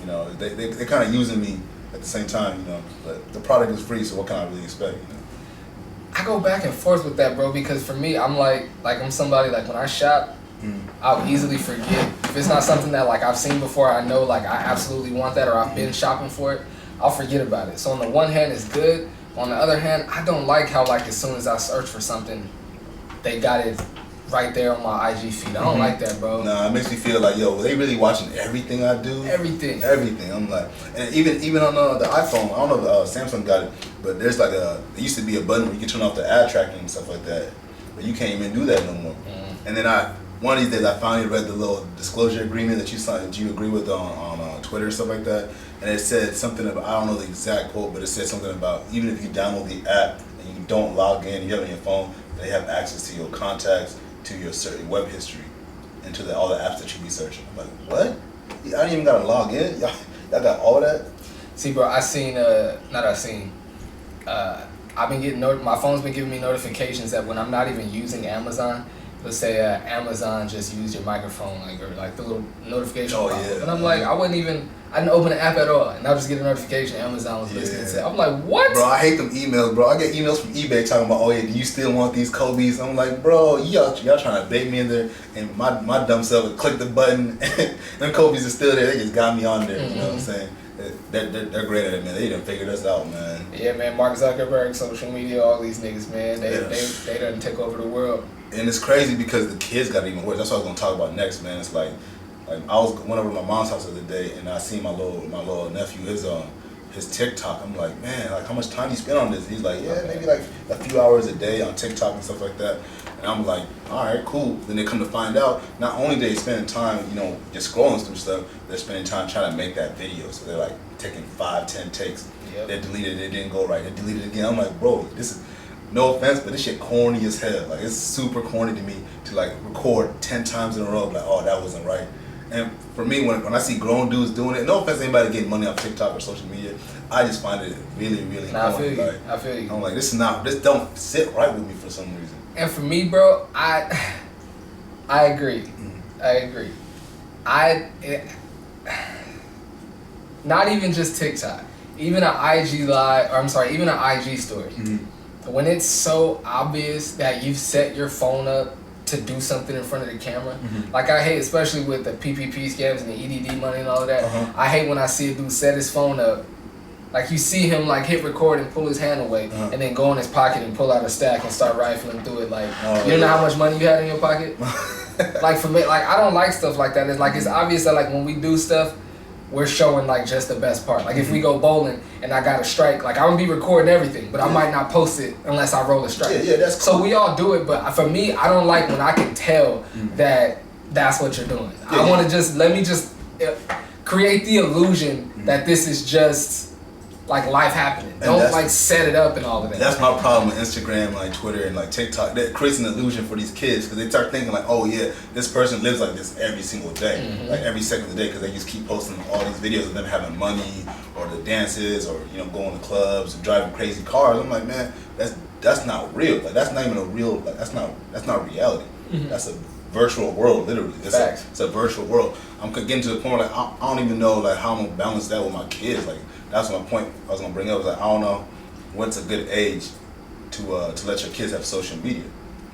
You know, they're kind of using me at the same time, you know. But the product is free, so what can I really expect? You know? I go back and forth with that, bro, because for me, I'm like I'm somebody like when I shop. I'll easily forget. If it's not something that like I've seen before, I know like I absolutely want that or I've been shopping for it, I'll forget about it. So on the one hand, it's good. On the other hand, I don't like how like as soon as I search for something, they got it right there on my IG feed. I don't like that, bro. Nah, it makes me feel like, yo, they really watching everything I do? Everything. I'm like, and even on the iPhone, I don't know if Samsung got it, but there's like there used to be a button where you can turn off the ad tracking and stuff like that, but you can't even do that no more. And then one of these days I finally read the little disclosure agreement that you signed, that you agree with on Twitter and stuff like that, and it said something about, I don't know the exact quote, but it said something about even if you download the app and you don't log in, you have it on your phone, they have access to your contacts, to your web history, and to all the apps that you be searching. I'm like, what? I don't even gotta log in? Y'all got all that? See, bro, I've been getting my phone's been giving me notifications that when I'm not even using Amazon, let's say Amazon just used your microphone, like, or like the little notification. And I'm like, I didn't open the app at all, and I'll just get a notification Amazon was listening to. I'm like, what? Bro, I hate them emails, bro. I get emails from eBay talking about, oh yeah, do you still want these Kobe's? I'm like, bro, y'all trying to bait me in there, and my dumb self would click the button, and them Kobe's are still there. They just got me on there. You know what I'm saying? They're great at it, man. They done figured us out, man. Yeah, man. Mark Zuckerberg, social media, all these niggas, man. They done take over the world. And it's crazy because the kids got even worse. That's what I was gonna talk about next, man. It's like I went over to my mom's house the other day, and I seen my little nephew, his TikTok. I'm like, man, like how much time you spend on this? He's like, yeah, maybe like a few hours a day on TikTok and stuff like that. And I'm like, all right, cool. Then they come to find out, not only they spending time, you know, just scrolling through stuff, they're spending time trying to make that video. So they're like taking 5-10 takes. They deleted it, it didn't go right. They deleted it again. I'm like, bro, this is, no offense, but this shit corny as hell. Like, it's super corny to me to like record 10 times in a row, like, oh, that wasn't right. And for me, when I see grown dudes doing it, no offense to anybody getting money off TikTok or social media, I just find it really, really corny. I feel you. I'm like, this don't sit right with me for some reason. And for me, bro, I agree. I agree. not even just TikTok, even an IG live, or I'm sorry, even an IG story. When it's so obvious that you've set your phone up to do something in front of the camera, like I hate, especially with the PPP scams and the EDD money and all of that, I hate when I see a dude set his phone up, like you see him like hit record and pull his hand away, and then go in his pocket and pull out a stack and start rifling through it, like, you don't know how much money you had in your pocket? Like for me, like I don't like stuff like that. It's like, it's obvious that like when we do stuff, we're showing like just the best part. Like if we go bowling and I got a strike, like I'm gonna be recording everything, but I might not post it unless I roll a strike. Yeah, that's cool. So we all do it, but for me, I don't like when I can tell that that's what you're doing. I want to let me create the illusion that this is just like life happening. And don't like set it up and all of that. That's my problem with Instagram, like Twitter and like TikTok. That creates an illusion for these kids because they start thinking like, oh yeah, this person lives like this every single day, like every second of the day, because they just keep posting all these videos of them having money or the dances or going to clubs or driving crazy cars. I'm like, man, that's not real. Like that's not even a real. Like that's not reality. That's a virtual world, literally. It's a virtual world. I'm getting to the point where like I don't even know like how I'm gonna balance that with my kids. Like that's my point I was gonna bring up. Was like I don't know what's a good age to let your kids have social media.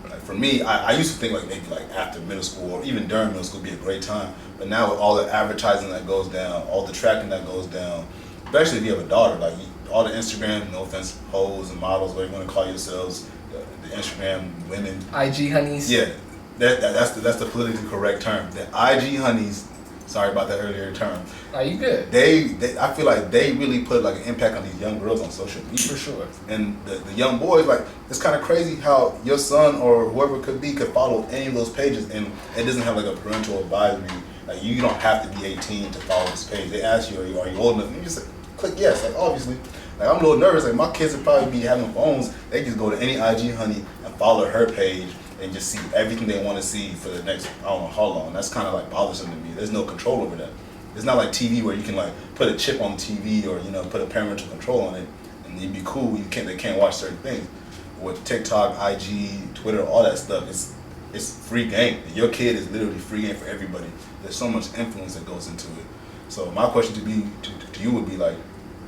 Like for me, I used to think like maybe like after middle school or even during middle school would be a great time. But now with all the advertising that goes down, all the tracking that goes down, especially if you have a daughter, like all the Instagram, no offense, hoes and models, whatever you want to call yourselves, the Instagram women, IG honeys. Yeah, that's the politically correct term. The IG honeys. Sorry about that earlier term. Are you good? I feel like they really put like an impact on these young girls on social media. For sure. And the young boys, like, it's kind of crazy how your son or whoever it could follow any of those pages, and it doesn't have like a parental advisory. Like you don't have to be 18 to follow this page. They ask you, are you old enough? And you just like, click yes. Like obviously, like I'm a little nervous. Like my kids would probably be having phones. They just go to any IG honey and follow her page and just see everything they want to see for the next, I don't know how long. That's kind of like bothersome to me. There's no control over that. It's not like TV where you can like put a chip on the TV or put a parental control on it and you'd be cool. They can't watch certain things. With TikTok, IG, Twitter, all that stuff, it's free game. Your kid is literally free game for everybody. There's so much influence that goes into it. So my question to you would be like,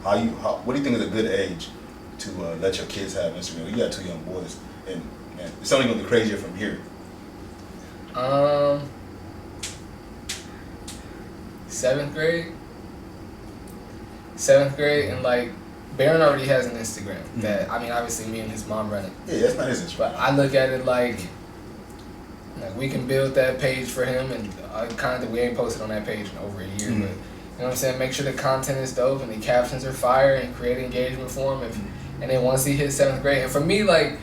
what do you think is a good age to let your kids have Instagram? You got two young boys, and man, it's only gonna be crazier from here. Seventh grade, and like Baron already has an Instagram that, I mean, obviously me and his mom run it. Yeah, that's not his Instagram. But I look at it like we can build that page for him, and we ain't posted on that page in over a year, but you know what I'm saying? Make sure the content is dope and the captions are fire and create engagement for him. And then once he hits 7th grade, and for me, like,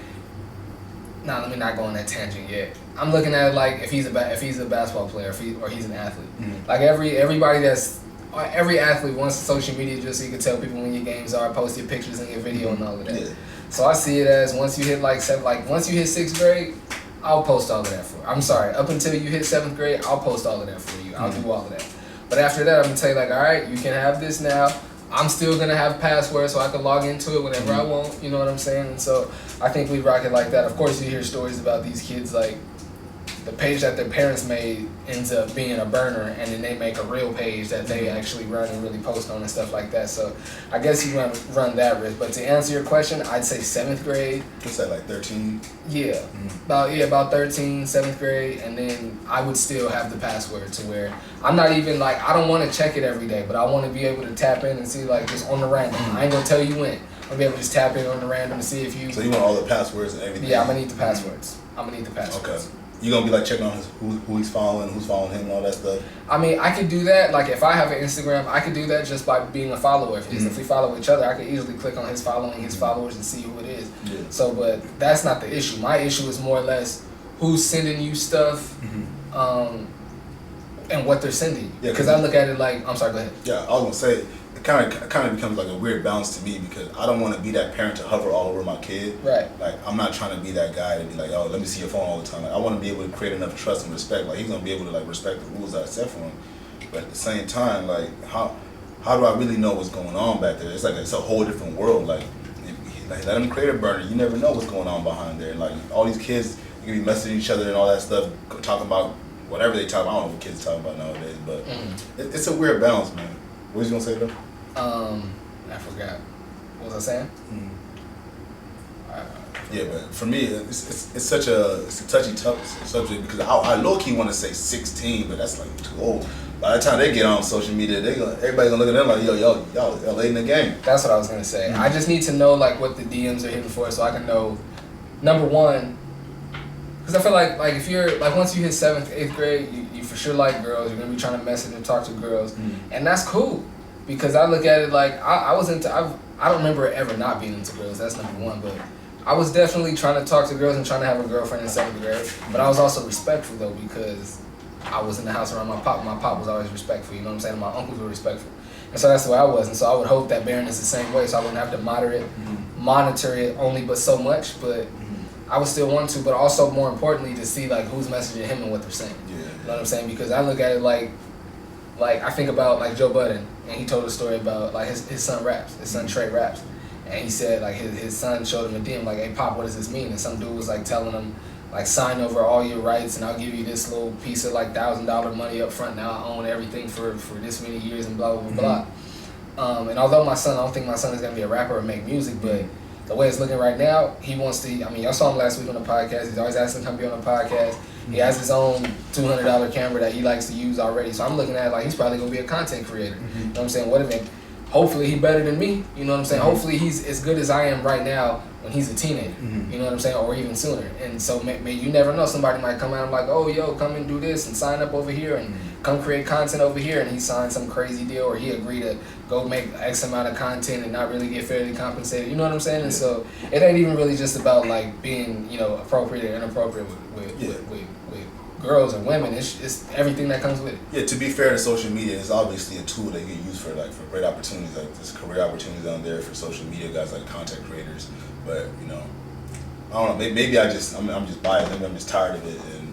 let me not go on that tangent yet. I'm looking at it like if he's a basketball player, or he's an athlete. Like every athlete wants social media just so you can tell people when your games are, post your pictures and your video and all of that. Yeah. So I see it as once you hit once you hit 6th grade, I'll post all of that for you. I'm sorry, up until you hit 7th grade, I'll post all of that for you. I'll do all of that. But after that, I'm gonna tell you like, all right, you can have this now. I'm still gonna have passwords so I can log into it whenever I want. You know what I'm saying? And so I think we rock it like that. Of course, you hear stories about these kids like the page that their parents made ends up being a burner, and then they make a real page that they actually run and really post on and stuff like that. So I guess you run that risk. But to answer your question, I'd say 7th grade. What's that, like 13? Yeah, about 13, 7th grade, and then I would still have the password to where I'm not even like, I don't want to check it every day, but I want to be able to tap in and see like just on the random. I ain't gonna tell you when. I'll be able to just tap in on the random and see if you. So you want all the passwords and everything? Yeah, I'm gonna need the passwords. Okay. You gonna be like checking on who he's following, who's following him, and all that stuff? I mean, I could do that. Like if I have an Instagram, I could do that just by being a follower. If we follow each other, I could easily click on his following, his followers, and see who it is. Yeah. So, but that's not the issue. My issue is more or less who's sending you stuff, and what they're sending you. Yeah, because I look at it like, I'm sorry, go ahead. Yeah, I was gonna say, it kind of becomes like a weird balance to me because I don't want to be that parent to hover all over my kid. Right. Like I'm not trying to be that guy to be like, oh, let me see your phone all the time. Like I want to be able to create enough trust and respect. Like he's gonna be able to like respect the rules that I set for him. But at the same time, like how do I really know what's going on back there? It's like it's a whole different world. Like let him create a burner. You never know what's going on behind there. Like all these kids, you can be messaging each other and all that stuff, talking about whatever they talk about. I don't know what kids talk about nowadays, but it's a weird balance, man. What was you gonna say though? I forgot. What was I saying? Mm-hmm. Yeah, but for me, it's such a touchy subject because I low key want to say 16, but that's like too old. By the time they get on social media, everybody gonna look at them like, yo, y'all late in the game. That's what I was gonna say. I just need to know like what the DMs are hitting for, so I can know. Number one, because I feel like if you're like once you hit 7th, 8th grade, you for sure like girls. You're gonna be trying to message and talk to girls, and that's cool. Because I look at it like I don't remember ever not being into girls. That's number one, but I was definitely trying to talk to girls and trying to have a girlfriend in 7th grade. But I was also respectful though because I was in the house around my pop. My pop was always respectful. You know what I'm saying? My uncles were respectful, and so that's the way I was. And so I would hope that Baron is the same way, so I wouldn't have to monitor it only but so much. But I would still want to. But also more importantly, to see like who's messaging him and what they're saying. Yeah. You know what I'm saying? Because I look at it like I think about like Joe Budden, and he told a story about like his son raps. His son Trey raps. And he said, like, his son showed him a DM, like, hey, Pop, what does this mean? And some dude was, like, telling him, like, sign over all your rights, and I'll give you this little piece of, like, $1,000 money up front. Now I own everything for this many years and blah, blah, blah, blah. And although I don't think my son is going to be a rapper or make music, but the way it's looking right now, he wants to, I mean, y'all saw him last week on the podcast. He's always asking to come be on the podcast. He has his own $200 camera that he likes to use already. So I'm looking at it like he's probably going to be a content creator. You know what I'm saying? What if it... Hopefully he better than me, you know what I'm saying? Hopefully he's as good as I am right now when he's a teenager, you know what I'm saying? Or even sooner. And so you never know, somebody might come out and like, oh, yo, come and do this and sign up over here and come create content over here, and he signed some crazy deal or he agreed to go make X amount of content and not really get fairly compensated, you know what I'm saying? And so it ain't even really just about like being, you know, appropriate or inappropriate with girls and women. It's everything that comes with it. Yeah, to be fair to social media, it's obviously a tool they get used for great opportunities, like there's career opportunities on there for social media guys like content creators. But you know, I don't know. Maybe I'm just biased. Maybe I'm just tired of it. And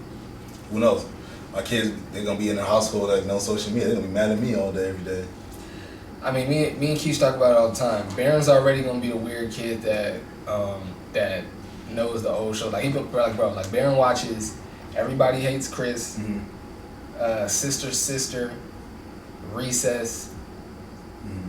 who knows? My kids, they're gonna be in a household like no social media. They're gonna be mad at me all day, every day. I mean, me and Keish talk about it all the time. Baron's already gonna be the weird kid that knows the old show. Like like Baron watches Everybody Hates Chris, Sister, Recess.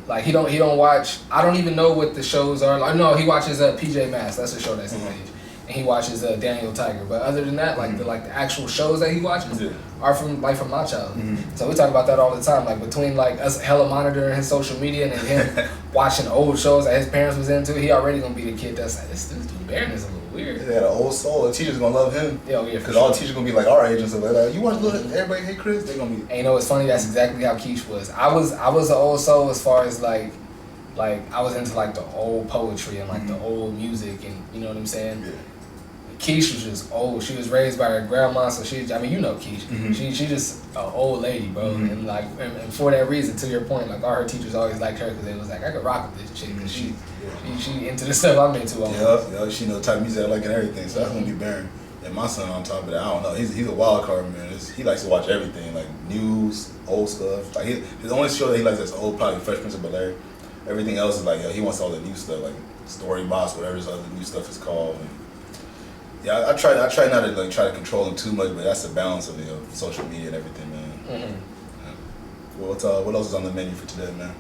Like he don't watch. I don't even know what the shows are. Like no, he watches PJ Masks. That's a show that's his age, and he watches Daniel Tiger. But other than that, like the actual shows that he watches are from my childhood. So we talk about that all the time. Like between like us hella monitoring his social media and him watching old shows that his parents was into, he already gonna be the kid that's like this dude Baron is a little weird. He had an old soul. The teacher's gonna love him. Yeah, because all the teachers gonna be like our age and stuff like that. You watch Everybody Hate Chris? They gonna be. And you know what's funny? That's exactly how Keish was. I was an old soul as far as like I was into like the old poetry and like the old music and you know what I'm saying. Yeah. Keish was just old. She was raised by her grandma, so you know Keish. She just an old lady, bro. And like and for that reason, to your point, like all her teachers always liked her because they was like I could rock with this chick because she into the stuff I'm into. Yeah, she know the type of music I like and everything. So that's gonna be Baron. And my son on top of that, I don't know. He's a wild card, man. He likes to watch everything, like news, old stuff. Like his only show that he likes that's old, probably Fresh Prince of Bel-Air. Everything else is like he wants all the new stuff, like Story Box, whatever his other new stuff is called. And yeah, I try not to like try to control him too much, but that's the balance of social media and everything, man. Yeah. Well, what else is on the menu for today, man?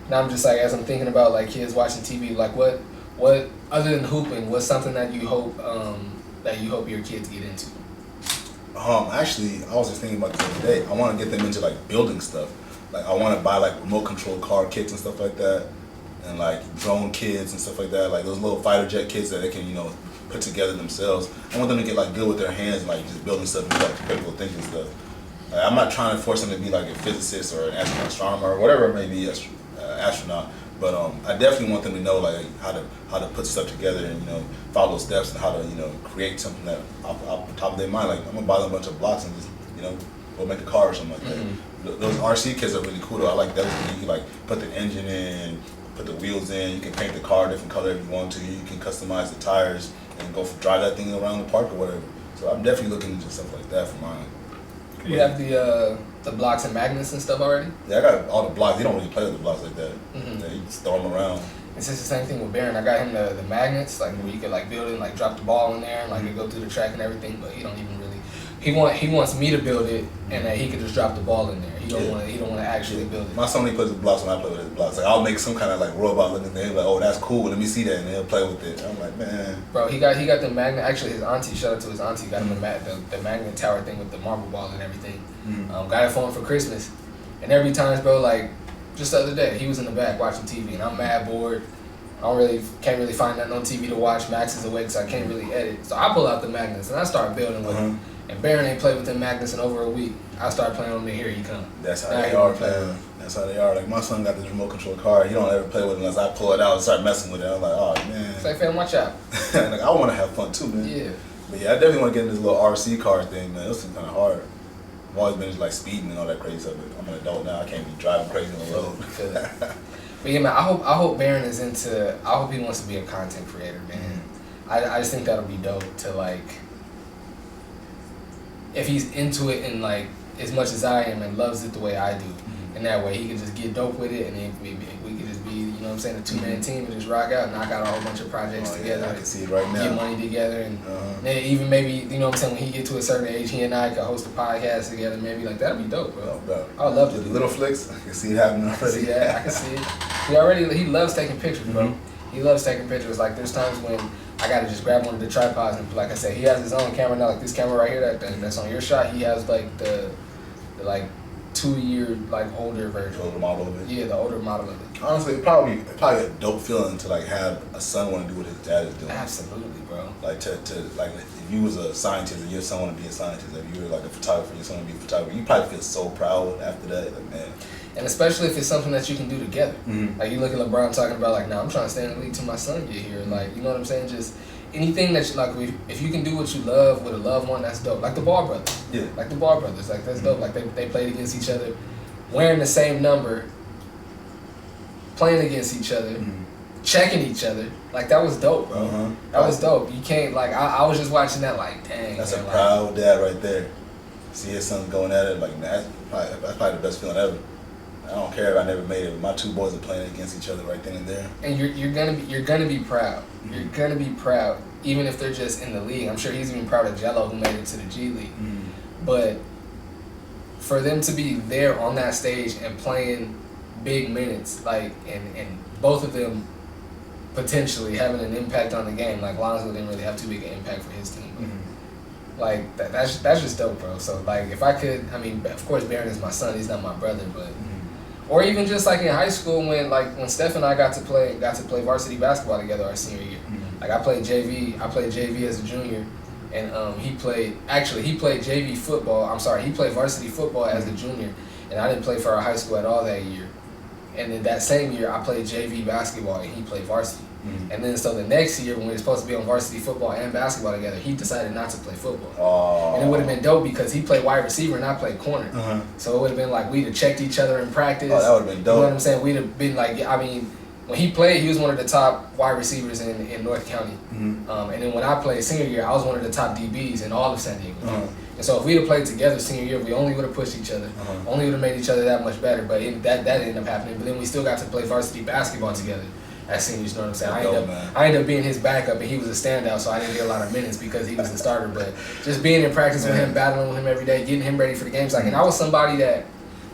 Now I'm just like as I'm thinking about like kids watching TV, like what other than hooping, what's something that you hope your kids get into? Actually, I was just thinking about this the other day. I want to get them into like building stuff. Like I want to buy like remote control car kits and stuff like that, and like drone kits and stuff like that. Like those little fighter jet kits that they can put together themselves. I want them to get like good with their hands and like just building stuff and do like critical thinking stuff. Like, I'm not trying to force them to be like a physicist or an astronomer or whatever it may be, astronaut. But I definitely want them to know like how to put stuff together and follow steps and how to create something that off the top of their mind. Like I'm gonna buy them a bunch of blocks and just go make a car or something like that. Those RC kits are really cool though. I like those. You can like put the engine in, put the wheels in. You can paint the car a different color if you want to. You can customize the tires and drive that thing around the park or whatever. So I'm definitely looking into stuff like that for mine. You have the blocks and magnets and stuff already? Yeah, I got all the blocks. He don't really play with the blocks like that. Yeah, you just throw them around. It's just the same thing with Baron. I got him the magnets, like where you could like build it and like drop the ball in there and like it go through the track and everything, but he don't even really. he wants me to build it, and that he could just drop the ball in there. He don't want to actually build it. My son, he plays with blocks when I play with his blocks. Like I'll make some kind of like robot looking thing. Like, oh, that's cool. Let me see that, and he'll play with it. I'm like, man. Bro, he got the magnet. Actually, his auntie. Shout out to his auntie. Got him the magnet tower thing with the marble ball and everything. Got it for him for Christmas, and every time, bro, like just the other day, he was in the back watching TV, and I'm mad bored. Can't really find nothing on TV to watch. Max is awake, so I can't really edit. So I pull out the magnets and I start building with him. And Baron ain't played with them magnets in over a week. I start playing with them, and here he come. That's how they are, man. That's how they are. Like my son got this remote control car. He don't ever play with it unless I pull it out and start messing with it. I'm like, oh man. It's like, fam, watch out. Like I want to have fun too, man. Yeah. But yeah, I definitely want to get in this little RC car thing, man. This is kind of hard. I've always been just like speeding and all that crazy stuff. But I'm an adult now. I can't be driving crazy on the road. But yeah, man, I hope Baron is into. I hope he wants to be a content creator, man. I just think that'll be dope to like. If he's into it and like as much as I am and loves it the way I do, and that way he can just get dope with it, and then we could just be, you know what I'm saying, a 2-man team and just rock out, knock out a whole bunch of projects together. Yeah, I can see it right now. Get money together, and then even maybe, you know what I'm saying, when he get to a certain age, he and I could host a podcast together. Maybe like that'd be dope, bro. I would love to do Little flicks. I can see it happening already. I can see it. He loves taking pictures, bro. He loves taking pictures. Like there's times when I gotta just grab one of the tripods and, like I said, he has his own camera now. Like this camera right here that's on your shot. He has like the like 2-year like older version. The older model of it. Yeah, the older model of it. Honestly, it's probably a dope feeling to like have a son want to do what his dad is doing. Absolutely, bro. Like to like if you was a scientist and your son want to be a scientist, if you were like a photographer, your son want to be a photographer, you probably feel so proud after that. Like man. And especially if it's something that you can do together. Like you look at LeBron talking about like, I'm trying to stay in the league till my son get here. Like, you know what I'm saying? Just anything that you, like, if you can do what you love with a loved one, that's dope. Like the Ball brothers. Yeah. Like the Ball brothers. Like that's dope. Like they played against each other, wearing the same number, playing against each other, checking each other. Like that was dope, bro. That was dope. You can't like I was just watching that like, dang. That's man, a proud dad right there. See his son going at it like man, that's probably the best feeling ever. I don't care if I never made it, but my 2 boys are playing against each other right then and there. And you're gonna be proud. You're gonna be proud, even if they're just in the league. I'm sure he's even proud of Jello, who made it to the G League. But for them to be there on that stage and playing big minutes, like and both of them potentially having an impact on the game. Like Lonzo didn't really have too big an impact for his team. But like that's just dope, bro. So like if I could, I mean, of course Baron is my son. He's not my brother, but. Or even just like in high school when Steph and I got to play varsity basketball together our senior year. Like I played JV as a junior, and he played JV football. I'm sorry, he played varsity football as a junior, and I didn't play for our high school at all that year. And then that same year I played JV basketball and he played varsity. And then so the next year when we were supposed to be on varsity football and basketball together, he decided not to play football. And it would have been dope because he played wide receiver and I played corner. So it would have been like we'd have checked each other in practice. Oh, that would have been dope. You know what I'm saying? We'd have been like, I mean, when he played, he was one of the top wide receivers in North County. And then when I played senior year, I was one of the top DBs in all of San Diego. And so if we had played together senior year, we only would have pushed each other. Only would have made each other that much better. But that ended up happening. But then we still got to play varsity basketball together as seniors, you know what I'm saying? I ended up being his backup, and he was a standout, so I didn't get a lot of minutes because he was the starter. But just being in practice with him, battling with him every day, getting him ready for the games, like, and I was somebody that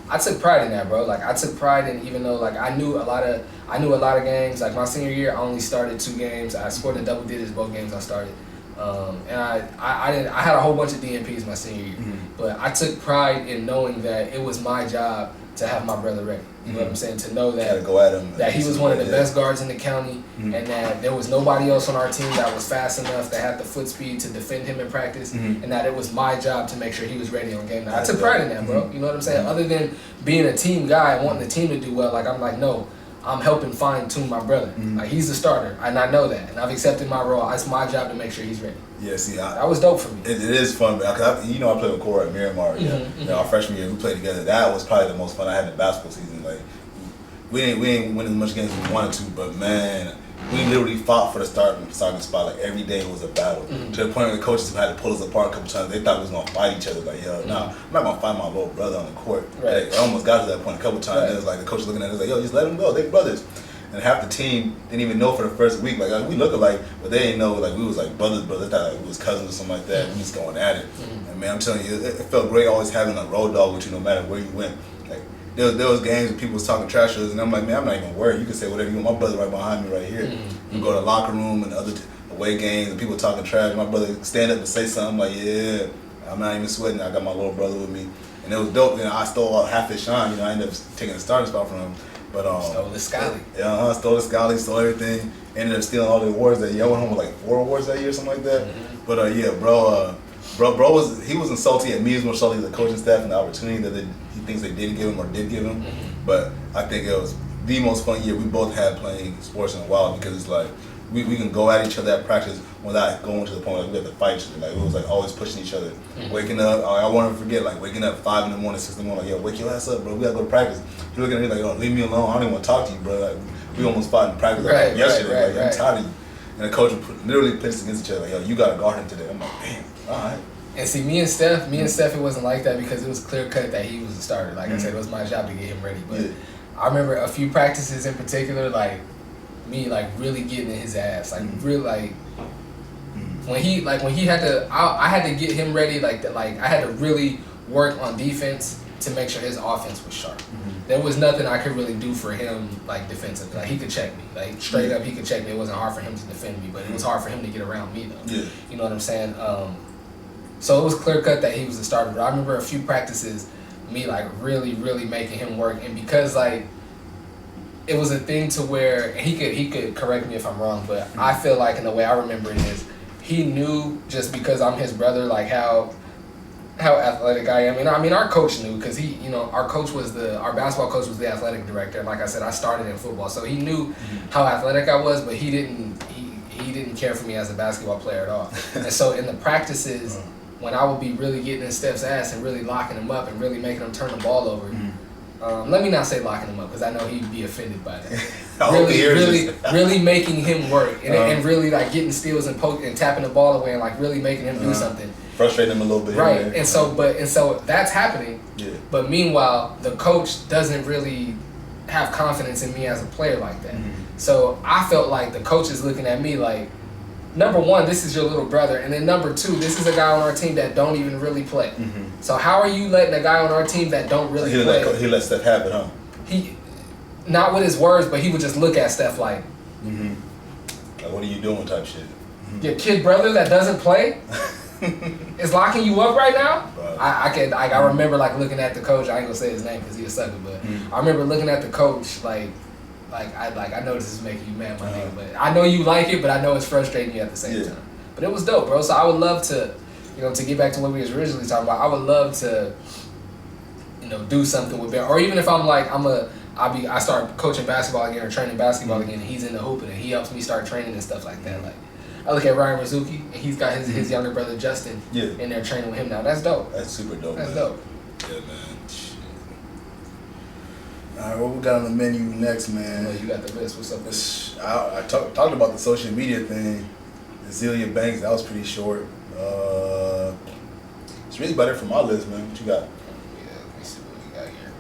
I took pride in that, bro. Like I took pride in, even though like I knew a lot of games. Like my senior year, I only started 2 games. I scored in double digits both games I started. And I had a whole bunch of DNPs my senior year, but I took pride in knowing that it was my job to have my brother ready. You know what I'm saying? To know that go at him, that he was one of the best guards in the county, and that there was nobody else on our team that was fast enough that had the foot speed to defend him in practice, and that it was my job to make sure he was ready on game night. I took pride in that, bro. You know what I'm saying? Other than being a team guy and wanting the team to do well, like I'm like, no, I'm helping fine tune my brother. Like he's the starter, and I know that, and I've accepted my role. It's my job to make sure he's ready. Yeah, see, that was dope for me. It is fun, but I played with Cora at Miramar. Our freshman year, we played together. That was probably the most fun I had in basketball season. Like, we ain't winning as much games as we wanted to, but man, we literally fought for the starting spot. Like every day was a battle. To the point where the coaches had to pull us apart a couple times. They thought we was gonna fight each other. Like, yo, nah, I'm not gonna fight my little brother on the court. Right. It almost got to that point a couple times. It was like the coach looking at us like, yo, just let them go. They brothers. and half the team didn't even know for the first week. Like we look alike, but they didn't know like we was like brothers. They thought like, we was cousins or something like that. We was going at it, and man, I'm telling you, it felt great always having a road dog with you, no matter where you went. Like there was games where people was talking trash to us, and I'm like, man, I'm not even worried. You can say whatever you want. My brother right behind me right here. You go to the locker room and other away games, and people talking trash. My brother stand up and say something like, yeah, I'm not even sweating. I got my little brother with me. And it was dope. You know, I stole half his shine. You know, I ended up taking the starting spot from him. But stole the Scally. Yeah, stole the Scally, stole everything. Ended up stealing all the awards that year. I went home with like 4 awards that year, something like that. But yeah, bro wasn't salty at me. He was more salty at the coaching staff and the opportunity that he thinks they didn't give him or did give him. But I think it was the most fun year we both had playing sports in a while, because it's like we can go at each other at practice without going to the point like we have to fight each other. Like it was like always pushing each other. Waking up, I won't forget like waking up 5 in the morning, 6 in the morning, like, yo, wake your ass up, bro. We gotta go to practice. You're looking at me like, oh, leave me alone. I don't even want to talk to you, bro. Like we almost fought in practice like yesterday. I'm tired of you. And the coach would literally pit us against each other. Like, yo, you gotta guard him today. I'm like, damn, all right. And see, me and Steph, it wasn't like that because it was clear cut that he was the starter. Like I said, it was my job to get him ready. But I remember a few practices in particular, like me like really getting in his ass, like really like when he had to, I had to get him ready, like that, like I had to really work on defense to make sure his offense was sharp. There was nothing I could really do for him like defensively. Like he could check me, like straight up he could check me. It wasn't hard for him to defend me, but it was hard for him to get around me though. Yeah. You know what I'm saying? So it was clear cut that he was the starter. But I remember a few practices, me like really, really making him work, and because like it was a thing to where, and he could correct me if I'm wrong, but I feel like in the way I remember it is he knew just because I'm his brother, like how athletic I am. And I mean, our coach knew because he, you know, our basketball coach was the athletic director. And like I said, I started in football, so he knew how athletic I was, but he didn't care for me as a basketball player at all. And so in the practices, when I would be really getting in Steph's ass and really locking him up and really making him turn the ball over. Let me not say locking him up because I know he'd be offended by that. really making him work and really like getting steals and tapping the ball away and like really making him do something. Frustrating him a little bit. Right, and so that's happening. Yeah. But meanwhile, the coach doesn't really have confidence in me as a player like that. So I felt like the coach is looking at me like, number one, this is your little brother, and then number two, this is a guy on our team that don't even really play. So how are you letting a guy on our team that don't really play? He let Steph have it, huh? He, not with his words, but he would just look at Steph like, like, what are you doing type shit? Your kid brother that doesn't play is locking you up right now? Right. I remember like looking at the coach. I ain't gonna say his name because he's a sucker, but I remember looking at the coach like I know this is making you mad, my nigga, but I know you like it, but I know it's frustrating you at the same time. But it was dope, bro. So I would love to, you know, to get back to what we was originally talking about. I would love to, you know, do something with Ben, or even if I'm like I start coaching basketball again or training basketball again, and he's in the hooping and he helps me start training and stuff like that. Like I look at Ryan Rizuki and he's got his younger brother Justin in there training with him now. That's dope. That's super dope. That's man. dope. Yeah, man. All right, what we got on the menu next, man? Well, you got the list. What's up with it? I talked about the social media thing. Azealia Banks, that was pretty short. It's really about it for my list, man. What you got? Yeah, let me see what we got here.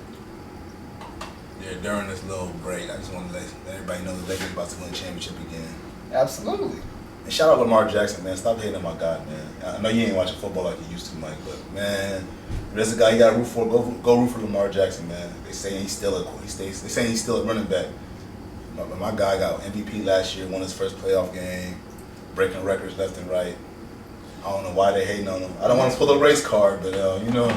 Yeah, during this little break, I just want to let everybody know the Lakers about to win a championship again. Absolutely. And shout out Lamar Jackson, man. Stop hating on my God, man. I know you ain't watching football like you used to, Mike, but man, there's a guy you gotta root for. Go root for Lamar Jackson, man. They saying he's still a running back. My guy got MVP last year, won his first playoff game, breaking records left and right. I don't know why they hating on him. I don't want to pull a race card, but you know.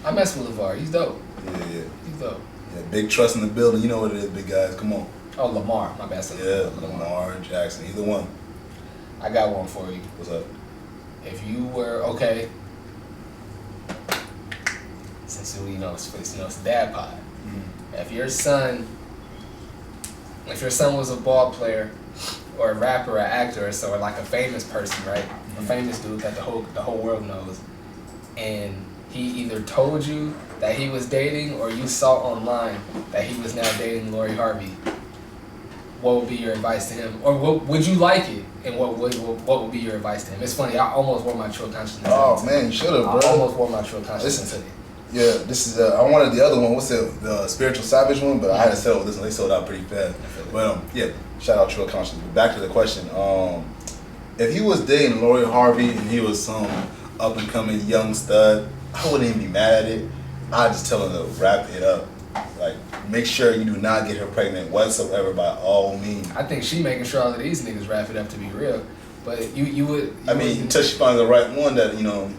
I mess with LeVar. He's dope. Yeah. He's dope. Yeah, big trust in the building. You know what it is, big guys. Come on. Oh, Lamar. My bad. Yeah, Lamar Jackson. Either one. I got one for you. What's up? If you were since you know it's dad pod. If your son was a ball player or a rapper or actor or like a famous person, right? A famous dude that the whole world knows, and he either told you that he was dating or you saw online that he was now dating Lori Harvey, what would be your advice to him? Or would you like it? And what would be your advice to him? It's funny, I almost wore my True Consciousness. Oh man, you should have, bro. I almost wore my True Consciousness. Yeah, this is I wanted the other one. What's the Spiritual Savage one? But I had to sell this one. They sold out pretty fast. But yeah, shout out True Conscience. But back to the question. If he was dating Lori Harvey and he was some up and coming young stud, I wouldn't even be mad at it. I'd just tell him to wrap it up. Like, make sure you do not get her pregnant whatsoever by all means. I think she making sure all of these niggas wrap it up, to be real. But you would. I mean, until she finds the right one that, you know,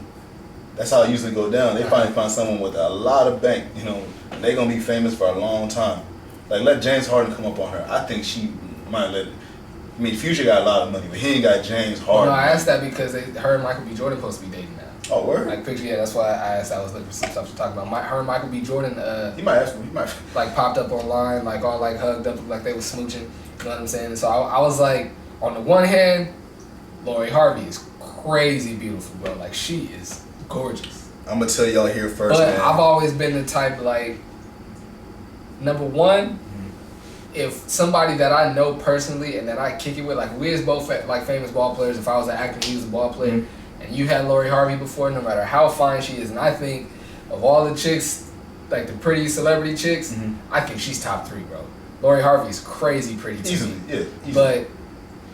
that's how it usually go down. They finally find someone with a lot of bank, you know, and they gonna be famous for a long time. Like, let James Harden come up on her. I think she might let. I mean, Future got a lot of money, but he ain't got James Harden. No, I asked that because her and Michael B. Jordan supposed to be dating now. Oh, word? Like, picture, yeah, that's why I asked. I was looking for some stuff to talk about. Her and Michael B. Jordan, he might ask me. He might. Like, popped up online, like, all, like, hugged up, like they was smooching. You know what I'm saying? So I was like, on the one hand, Lori Harvey is crazy beautiful, bro. Like, she is gorgeous. I'm going to tell y'all here first, but man. I've always been the type, like, number one, if somebody that I know personally and that I kick it with, like, we is both, like, famous ball players. If I was an actor, he was a ball player. And you had Lori Harvey before, no matter how fine she is. And I think of all the chicks, like the pretty celebrity chicks, I think she's top 3, bro. Lori Harvey's crazy pretty too. Easily, yeah. Easily. But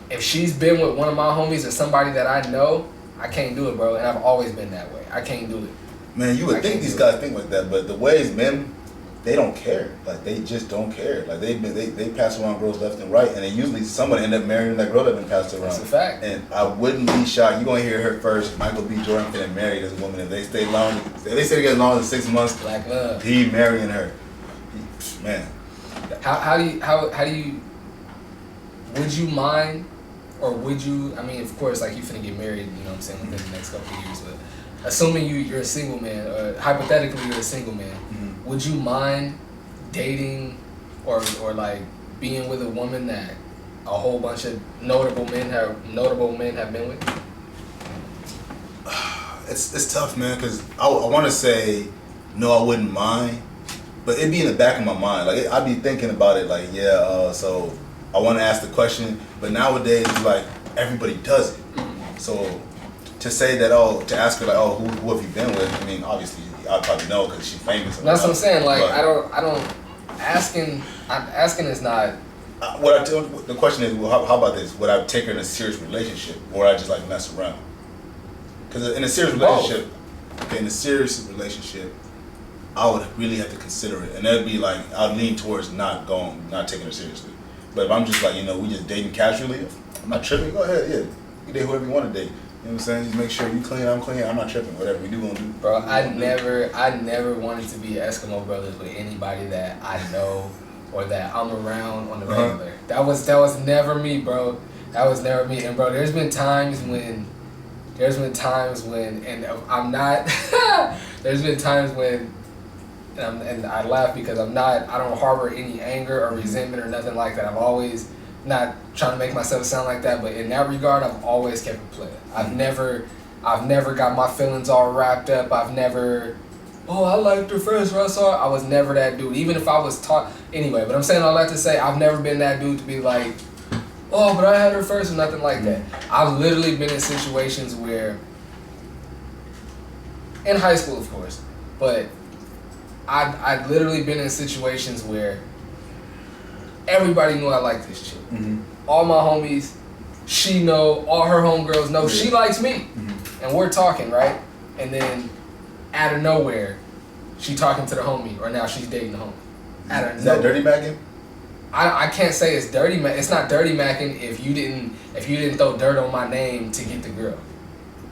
if she's been with one of my homies or somebody that I know, I can't do it, bro. And I've always been that way. I can't do it. Man, you would think these guys think like that, but the ways men, they don't care. Like, they just don't care. Like, they pass around girls left and right, and then usually somebody end up marrying that girl that been passed around. That's a fact. And I wouldn't be shocked. You're gonna hear her first. Michael B. Jordan finna marry this woman if they stay long. If they stay together longer than 6 months. Black love. He marrying her. Man. How do you would you mind, or would you? I mean, of course, like, you finna get married. You know what I'm saying, within the next couple of years, but. Assuming you're a single man, or hypothetically you're a single man, would you mind dating or like being with a woman that a whole bunch of notable men have been with? It's tough, man, because I want to say no, I wouldn't mind, but it'd be in the back of my mind. Like, I'd be thinking about it, like, so I want to ask the question, but nowadays, like, everybody does it. So to say that, to ask her, like, who have you been with? I mean, obviously, I'd probably know because she's famous. That's what I'm saying. Like, but I don't. Asking is not. The question is, well, how about this? Would I take her in a serious relationship, or would I just, like, mess around? Because in a serious relationship, I would really have to consider it, and that'd be like, I'd lean towards not taking her seriously. But if I'm just like, we just dating casually, I'm not tripping. Go ahead, yeah, you date whoever you want to date. You know what I'm saying? Just make sure you clean, I'm clean, I'm not tripping. Whatever we do, gonna do. Bro, I never wanted to be Eskimo brothers with anybody that I know or that I'm around on the regular. That was never me, bro. That was never me. And bro, there's been times when, and I'm not. There's been times when, and I laugh because I don't harbor any anger or resentment or nothing like that. I've always. Not trying to make myself sound like that, but in that regard, I've always kept it playing. I've never got my feelings all wrapped up. I've never, I liked her first when I saw her. I was never that dude. Even if I was taught, anyway, but I'm saying all that to say, I've never been that dude to be like, but I had her first or nothing like that. I've literally been in situations where, in high school, of course, but I've literally been in situations where everybody knew I liked this chick. All my homies, she know, all her homegirls know she likes me. And we're talking, right? And then out of nowhere, she talking to the homie, or now she's dating the homie. Is that dirty macking? I can't say it's dirty. It's not dirty macking if you didn't throw dirt on my name to get the girl.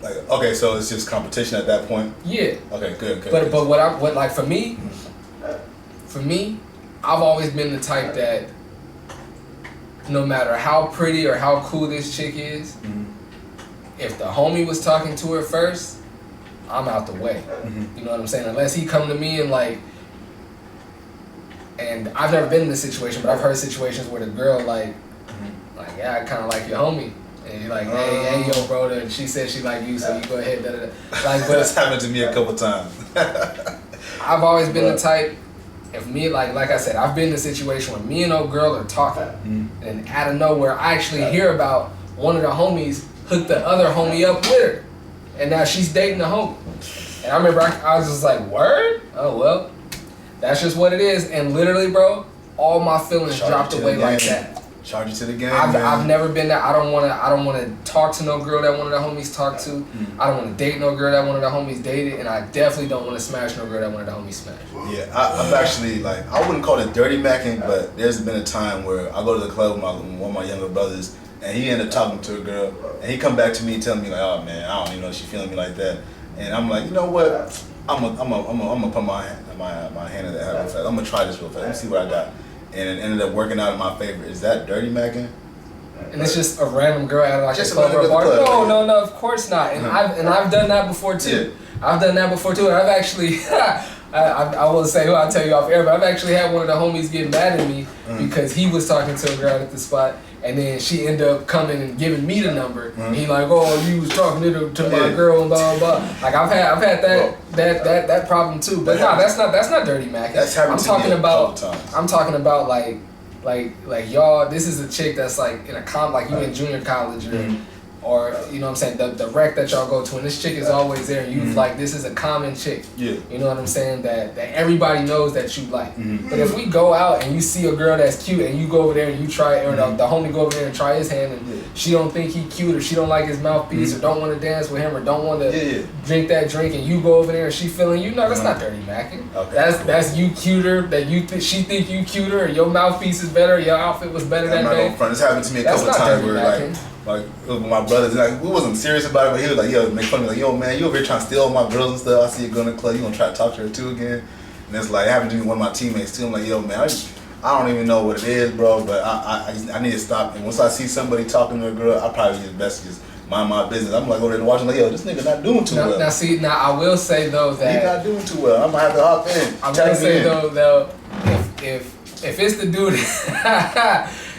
Like, okay, so it's just competition at that point. Yeah. Okay, good. But what for me, I've always been the type that no matter how pretty or how cool this chick is, if the homie was talking to her first, I'm out the way. You know what I'm saying? Unless he come to me and like, and I've never been in this situation, but I've heard situations where the girl like, I kind of like your homie. And you're like, hey, yo, bro, and she said she like you, so you go ahead, Like, but that's happened to me a couple times. I've always been the type, if me, like I said, I've been in a situation where me and old girl are talking, and out of nowhere, I actually hear about one of the homies hooked the other homie up with her, and now she's dating the homie. And I remember I was just like, word? Oh, well, that's just what it is. And literally, bro, all my feelings dropped away like that. Charge it to the game. I've never been there. I don't wanna talk to no girl that one of the homies talked to. I don't wanna date no girl that one of the homies dated, and I definitely don't wanna smash no girl that one of the homies smashed. Yeah, I've actually, like, I wouldn't call it dirty macking, but there's been a time where I go to the club with one of my younger brothers, and he ended up talking to a girl, and he come back to me telling me like, oh man, I don't even know if she feeling me like that, and I'm like, you know what, I'm gonna put my hand in the hat real fast. I'm gonna try this real fast. Let me see what I got. And it ended up working out in my favor. Is that dirty macking? And it's just a random girl at like just a club or a bar. No, of course not. And Mm-hmm. I've done that before too. Yeah. I've done that before too. And I've actually, I won't say who, I'll tell you off air, but I've actually had one of the homies get mad at me because he was talking to a girl at the spot, and then she ended up coming and giving me the number. And he like, oh, you was talking to my girl and blah blah blah. Like I've had that problem too. But no, that's not dirty macking. That's happened to me a couple times. I'm talking about like y'all. This is a chick that's like in a like you in junior college or you know what I'm saying, the rec that y'all go to, and this chick is always there, and you like, this is a common chick. Yeah. You know what I'm saying? That everybody knows that you like. But if we go out and you see a girl that's cute and you go over there and you try, or the homie go over there and try his hand, and she don't think he cute, or she don't like his mouthpiece, or don't want to dance with him, or don't want to drink that drink, and you go over there and she feeling you, no, that's not dirty macking. Okay. That's you cuter, that she think you cuter, or your mouthpiece is better, or your outfit was better that day. This happened to me a couple times where like with my brothers, like we wasn't serious about it, but he was like, yo, make fun of me, like, yo man, you over here trying to steal all my girls and stuff. I see you go to the club, you gonna try to talk to her too again. And it's like, it happened to me with one of my teammates too. I'm like, yo man, I don't even know what it is, bro, but I need to stop. And once I see somebody talking to a girl, I probably just best just mind my business. I'm like over there watching, like, yo, this nigga not doing too well. Now I will say though that he not doing too well. I'm gonna have to hop in. I will say though, if it's the dude.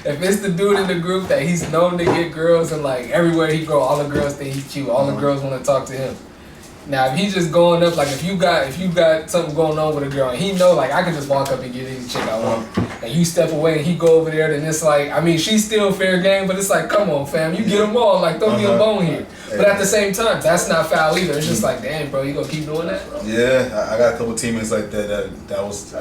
If it's the dude in the group that he's known to get girls, and like everywhere he go, all the girls think he's cute, all the girls want to talk to him. Now if he's just going up, like if you got something going on with a girl and he know like I can just walk up and get any chick I want, and you step away and he go over there, then it's like, I mean, she's still fair game, but it's like, come on fam, you get them all, like throw me a bone here. But at the same time, that's not foul either. It's just like, damn bro, you gonna keep doing that? Yeah, I got a couple teammates like that was.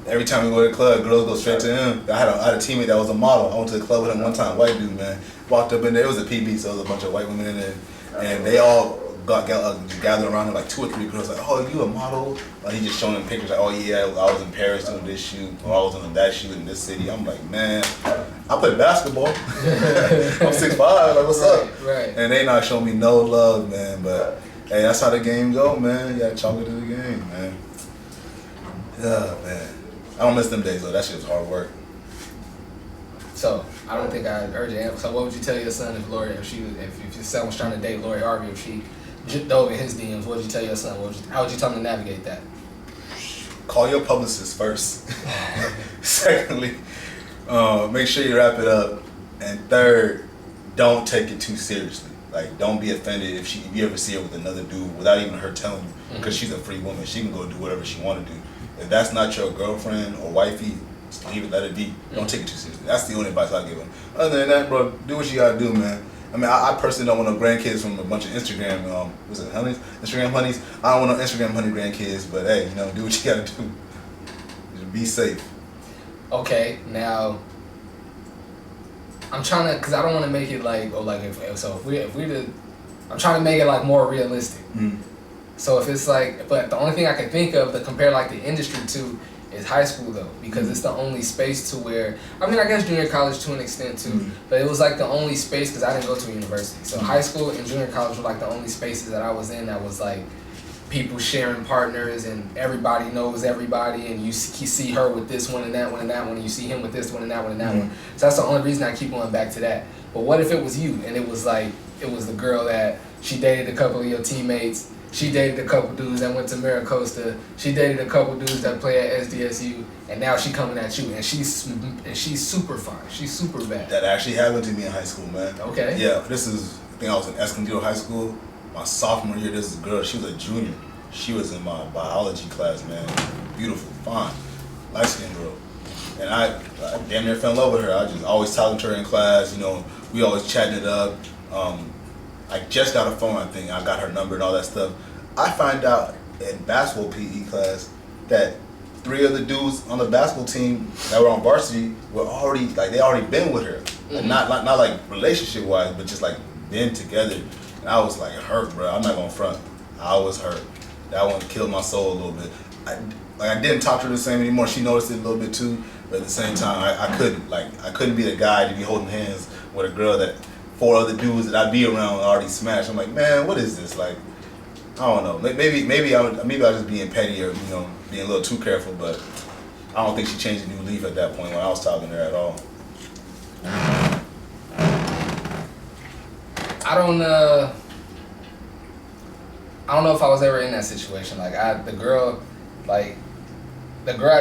Every time we go to the club, girls go straight to him. I had a teammate that was a model. I went to the club with him one time, white dude, man. Walked up in there, it was a PB, so there was a bunch of white women in there. And they all gathered around him, like 2 or 3 girls, like, oh, you a model? Like, he just showing them pictures, like, oh yeah, I was in Paris doing this shoot, or I was on that shoot in this city. I'm like, man, I play basketball. I'm 6'5", like, what's up? Right. And they not showing me no love, man. But, hey, that's how the game go, man. You gotta chalk it to the game, man. Yeah, man. I don't miss them days though. That shit was hard work. So I don't think I heard you answer. So what would you tell your son if your son was trying to date Lori Harvey, if she dove in his DMs? What would you tell your son? How would you tell him to navigate that? Call your publicist first. Secondly, make sure you wrap it up. And third, don't take it too seriously. Like, don't be offended if you ever see her with another dude without even her telling you, because she's a free woman. She can go do whatever she want to do. If that's not your girlfriend or wifey, just leave it, let it be. Don't take it too seriously. That's the only advice I give them. Other than that, bro, do what you gotta do, man. I mean, I personally don't want no grandkids from a bunch of Instagram, honeys? Instagram honeys? I don't want no Instagram honey grandkids, but hey, do what you gotta do. Just be safe. Okay, now, I'm trying to, because I don't want to make it like, I'm trying to make it like more realistic. So if it's like, but the only thing I can think of to compare like the industry to is high school though, because it's the only space to where, I mean, I guess junior college to an extent too, but it was like the only space, because I didn't go to a university. So high school and junior college were like the only spaces that I was in that was like people sharing partners, and everybody knows everybody, and you see her with this one and that one and that one, and you see him with this one and that one and that one. So that's the only reason I keep going back to that. But what if it was you, and it was the girl that she dated a couple of your teammates, she dated a couple dudes that went to Maricosta, she dated a couple dudes that play at SDSU, and now she coming at you, and she's super fine, she's super bad. That actually happened to me in high school, man. Okay. Yeah, I think I was in Escondido High School. My sophomore year, this girl, she was a junior. She was in my biology class, man. Beautiful, fine, light-skinned girl. And I damn near fell in love with her. I just always talking to her in class, we always chatting it up. I just got a phone, I got her number and all that stuff. I find out in basketball PE class that 3 of the dudes on the basketball team that were on varsity were already like they already been with her, like, not like relationship wise, but just like been together. And I was like hurt, bro. I'm not gonna front. I was hurt. That one killed my soul a little bit. I didn't talk to her the same anymore. She noticed it a little bit too, but at the same time, I couldn't be the guy to be holding hands with a girl that 4 other dudes that I be around already smashed. I'm like, man, what is this? Like, I don't know. Maybe I was just being petty or being a little too careful, but I don't think she changed a new leaf at that point when I was talking to her at all. I don't know if I was ever in that situation. Like the girl I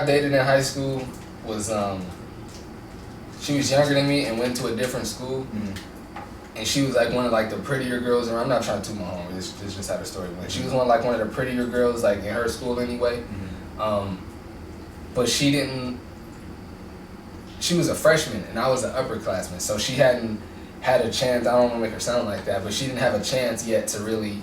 dated in high school was she was younger than me and went to a different school. And she was like one of like the prettier girls around. I'm not trying to toot my horn. It's just how the story went. She was one of the prettier girls like in her school anyway. But she was a freshman and I was an upperclassman, so she hadn't had a chance. I don't want to make her sound like that, but she didn't have a chance yet to really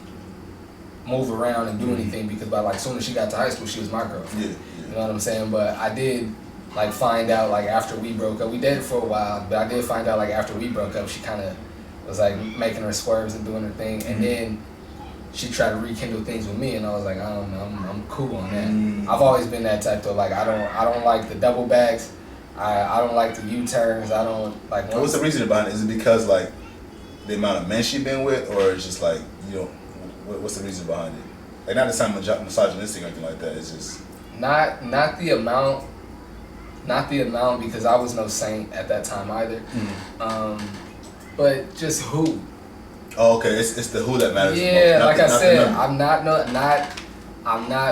move around and do anything because by like soon as she got to high school, she was my girlfriend. You know what I'm saying? But I did like find out like after we broke up. We dated for a while, but I did find out like after we broke up, she kind of was like making her swerves and doing her thing, and then she tried to rekindle things with me, and I was like, I don't know, I'm cool on that. I've always been that type though. Like I don't like the double bags. I don't like the U-turns. I don't like. What's the reason behind it? Is it because like the amount of men she been with, or it's just like what's the reason behind it? Like not to sound misogynistic or anything like that. It's just not the amount. Not the amount because I was no saint at that time either. But just who. Oh, okay. It's the who that matters. Yeah, like I said, I'm not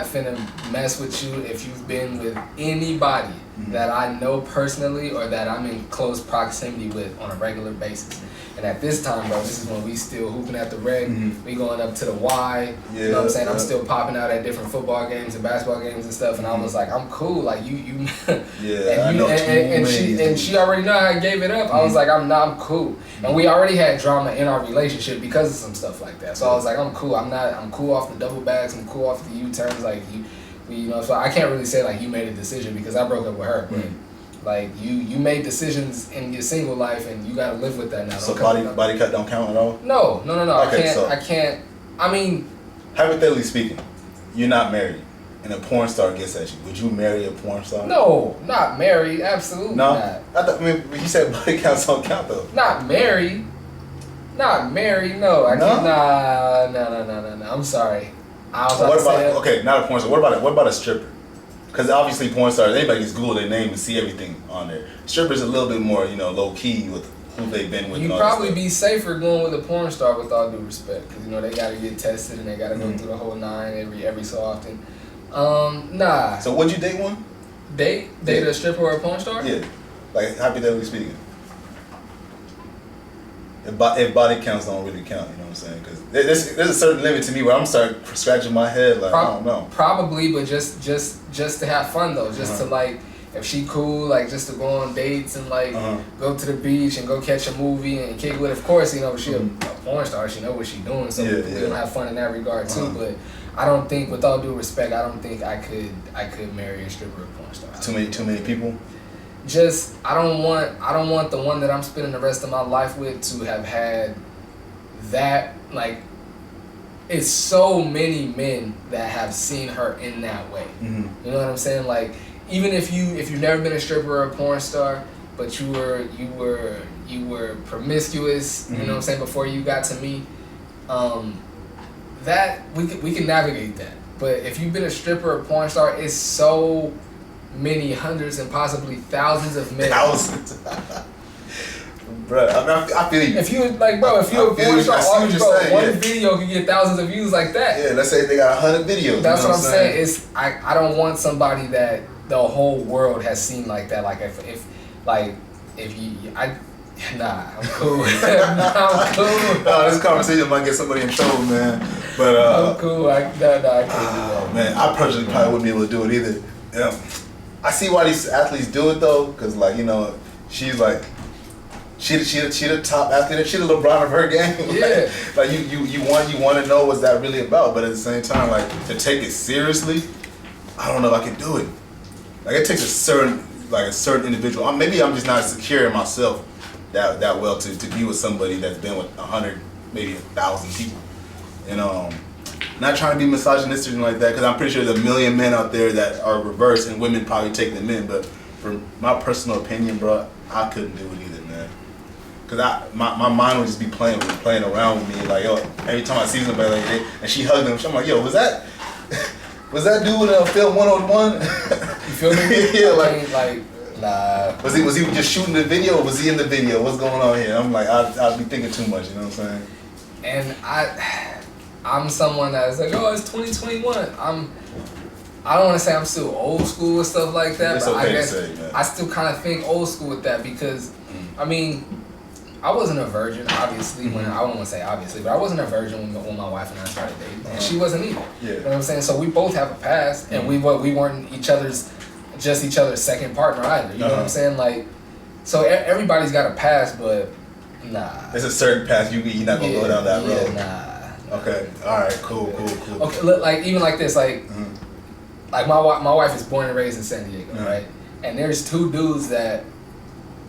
finna mess with you if you've been with anybody that I know personally or that I'm in close proximity with on a regular basis. And at this time, bro, this is when we still hooping at the rec. We going up to the Y. You know what I'm saying? I'm still popping out at different football games and basketball games and stuff. And I was like, I'm cool. Like you. Yeah. And she already know I gave it up. I was like, I'm cool. And we already had drama in our relationship because of some stuff like that. So I was like, I'm cool. I'm cool off the double bags. I'm cool off the U-turns. Like so I can't really say like you made a decision because I broke up with her. But like you made decisions in your single life and you gotta live with that now. So body cut don't count at all? No. Okay, I can't. I mean, hypothetically speaking, you're not married and a porn star gets at you. Would you marry a porn star? No, not married. Absolutely not. You said body counts don't count though. Not married. No, I can't. No. I'm sorry. Okay, not a porn star. What about a stripper? Because obviously porn stars, anybody can Google their name and see everything on there. Strippers a little bit more, low key with who they've been with. You'd probably be safer going with a porn star with all due respect, because they got to get tested and they got to go through the whole 9 every so often. Nah. So would you date one? Date a stripper or a porn star? Yeah, like hypothetically speaking. If body counts don't really count, you know what I'm saying? Because there's a certain limit to me where I'm starting scratching my head like I don't know. Probably, but just to have fun though, just to like, if she cool, like just to go on dates and like go to the beach and go catch a movie and kick with. Of course, she a porn star, she know what she doing, so we're gonna have fun in that regard too. But I don't think, with all due respect, I don't think I could marry a stripper or porn star. Too many people. Just I don't want the one that I'm spending the rest of my life with to have had that. Like, it's so many men that have seen her in that way. You know what I'm saying? Like, even if you've never been a stripper or a porn star, but you were promiscuous, you know what I'm saying, before you got to me, that we can navigate that. But if you've been a stripper or porn star, it's so many hundreds and possibly thousands of men. Thousands. Bro, I feel you. If you're a porn star, one video can get thousands of views like that. Yeah, let's say they got 100 videos. That's what I'm saying. I don't want somebody that the whole world has seen like that. Like I'm cool. I'm cool. This conversation might get somebody in trouble, man. But I'm cool. I can't do that. Man, I personally probably wouldn't be able to do it either. Yeah. I see why these athletes do it though, because she's like She the top athlete. She the LeBron of her game. Yeah. Like you want to know what's that really about, but at the same time, like to take it seriously, I don't know if I can do it. Like it takes a certain individual. Maybe I'm just not secure in myself that well to be with somebody that's been with 100, maybe 1,000 people. And not trying to be misogynistic or anything like that, because I'm pretty sure there's a million men out there that are reversed, and women probably take them in. But for my personal opinion, bro, I couldn't do it either, man. Cause my mind would just be playing around with me. Like, yo, every time I see somebody like that, and she hugged him, I'm like, yo, was that dude in film 101? You feel me? Yeah, like nah. Was he just shooting the video, or was he in the video? What's going on here? I'm like, I'd be thinking too much. You know what I'm saying? And I'm someone that's like, oh, it's 2021. I don't want to say I'm still old school and stuff like that, It's but okay I guess to say, man. I still kind of think old school with that because, I mean, I wasn't a virgin, obviously. When I don't want to say obviously, but I wasn't a virgin when my wife and I started dating, and she wasn't either. Yeah. You know what I'm saying? So we both have a past, and we weren't each other's second partner either. You know what I'm saying? Like, so everybody's got a past, but nah. There's a certain path you're not gonna go down that road. Nah. Okay. All right. Cool. Okay. Look, like even like this, like my wife is born and raised in San Diego, right? And there's two dudes that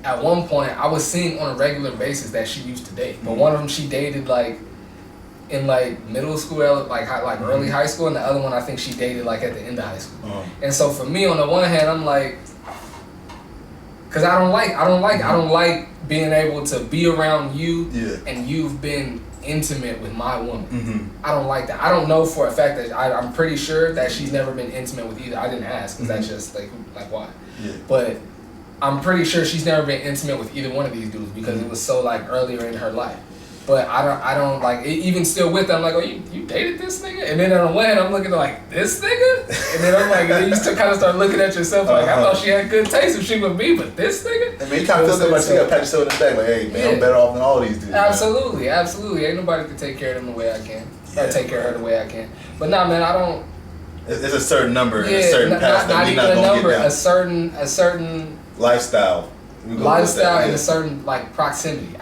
at one point I was seeing on a regular basis that she used to date, but one of them she dated like in like middle school, like early high school, and the other one I think she dated like at the end of high school. And so for me, on the one hand, I'm like, cause I don't like being able to be around you, and you've been intimate with my woman. I don't like that. I don't know for a fact that I'm pretty sure that she's never been intimate with either. I didn't ask because that's just like why. But I'm pretty sure she's never been intimate with either one of these dudes because it was so like earlier in her life. But I don't like even still with them. I'm like, oh, you dated this nigga? And then on the one hand, I'm looking like this nigga, and then I'm like, then you still kind of start looking at yourself like, I thought she had good taste if she would be, but this nigga. I mean, you kind of feel like you got to pat yourself in the back, like, hey man, I'm better off than all these dudes. Absolutely. Ain't nobody can take care of them the way I can, or take care of her the way I can. But nah, man, I don't. It's a certain number, and a certain path not that we even not a gonna number, get down. a certain lifestyle. And a certain like proximity.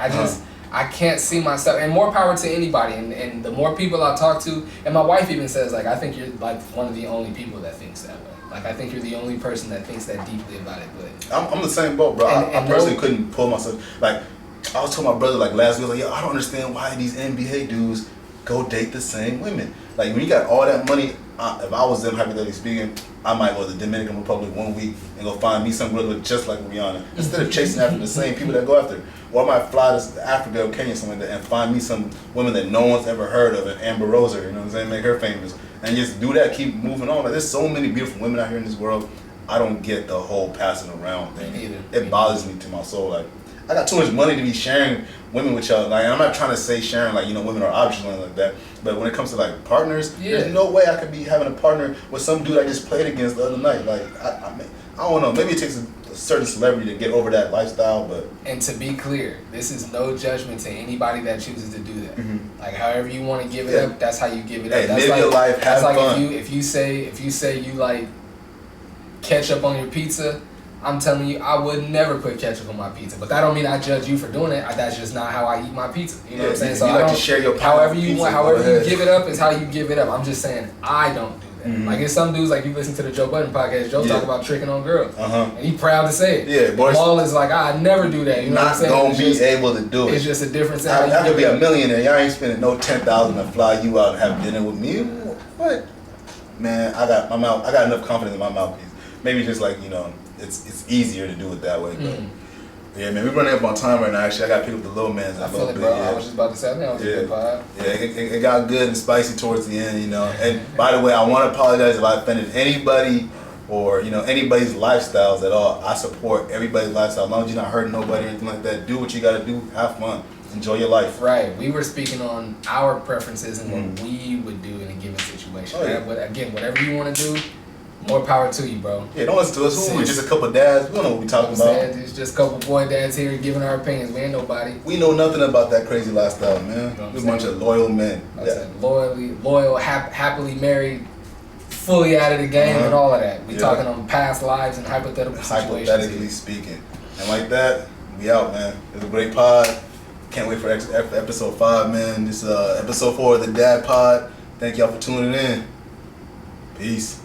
I can't see myself, and more power to anybody, and the more people I talk to, and my wife even says like, I think you're like one of the only people that thinks that way. Like I think you're the only person that thinks that deeply about it. But I'm the same boat, bro. I personally couldn't pull myself. Like I was telling my brother like last week, like, yo, I don't understand why these NBA dudes go date the same women. Like when you got all that money, if I was them, hypothetically speaking, I might go to the Dominican Republic 1 week and go find me some girl that look just like Rihanna instead of chasing after the same people that go after her. Or I might fly to Africa or Kenya, something like that, and find me some women that no one's ever heard of, and Amber Rose her, you know what I'm saying, make her famous, and just do that, keep moving on. Like, there's so many beautiful women out here in this world. I don't get the whole passing around thing. It bothers me to my soul. Like, I got too much money to be sharing women with y'all. Like, I'm not trying to say sharing like, you know, women are options or anything like that. But when it comes to like partners, there's no way I could be having a partner with some dude I just played against the other night. Like, I don't know. Maybe it takes a certain celebrity to get over that lifestyle, but. And to be clear, this is no judgment to anybody that chooses to do that. Like, however you want to give it up, that's how you give it up. That's live like, your life, have fun. That's like if you say you like ketchup on your pizza. I'm telling you, I would never put ketchup on my pizza. But that don't mean I judge you for doing it. That's just not how I eat my pizza. You know what I'm saying? So you like to share your however you give it up is how you give it up. I'm just saying I don't do that. Like it's some dudes like you listen to the Joe Budden podcast. Joe talk about tricking on girls, and he proud to say it. Yeah, boy. Maul is like I never do that. You know what I'm saying? Not gonna be able to do it. It's just a difference. I could be a millionaire. Y'all ain't spending no $10,000 to fly you out and have dinner with me. What? Man, I got enough confidence in my mouthpiece. Maybe just like, you know, it's easier to do it that way. But yeah, man, we're running up on time right now. Actually, I got to pick up the little man's. I feel it, bro. I was just about to say, I think I was a good pod. Yeah, it got good and spicy towards the end, you know. And by the way, I want to apologize if I offended anybody or, you know, anybody's lifestyles at all. I support everybody's lifestyle. As long as you're not hurting nobody or anything like that, do what you got to do. Have fun. Enjoy your life. Right. We were speaking on our preferences and what we would do in a given situation. Oh, yeah. But again, whatever you want to do, more power to you, bro. Yeah, don't listen to us. We're just a couple of dads. We don't know what we're talking about. It's just a couple boy dads here giving our opinions. We ain't nobody. We know nothing about that crazy lifestyle, man. We're a bunch of loyal men. Loyal, happily married, fully out of the game and all of that. We talking on past lives and hypothetical situations. Hypothetically speaking. And like that, We out, man. It was a great pod. Can't wait for episode 5, man. This episode 4 of the Dad Pod. Thank y'all for tuning in. Peace.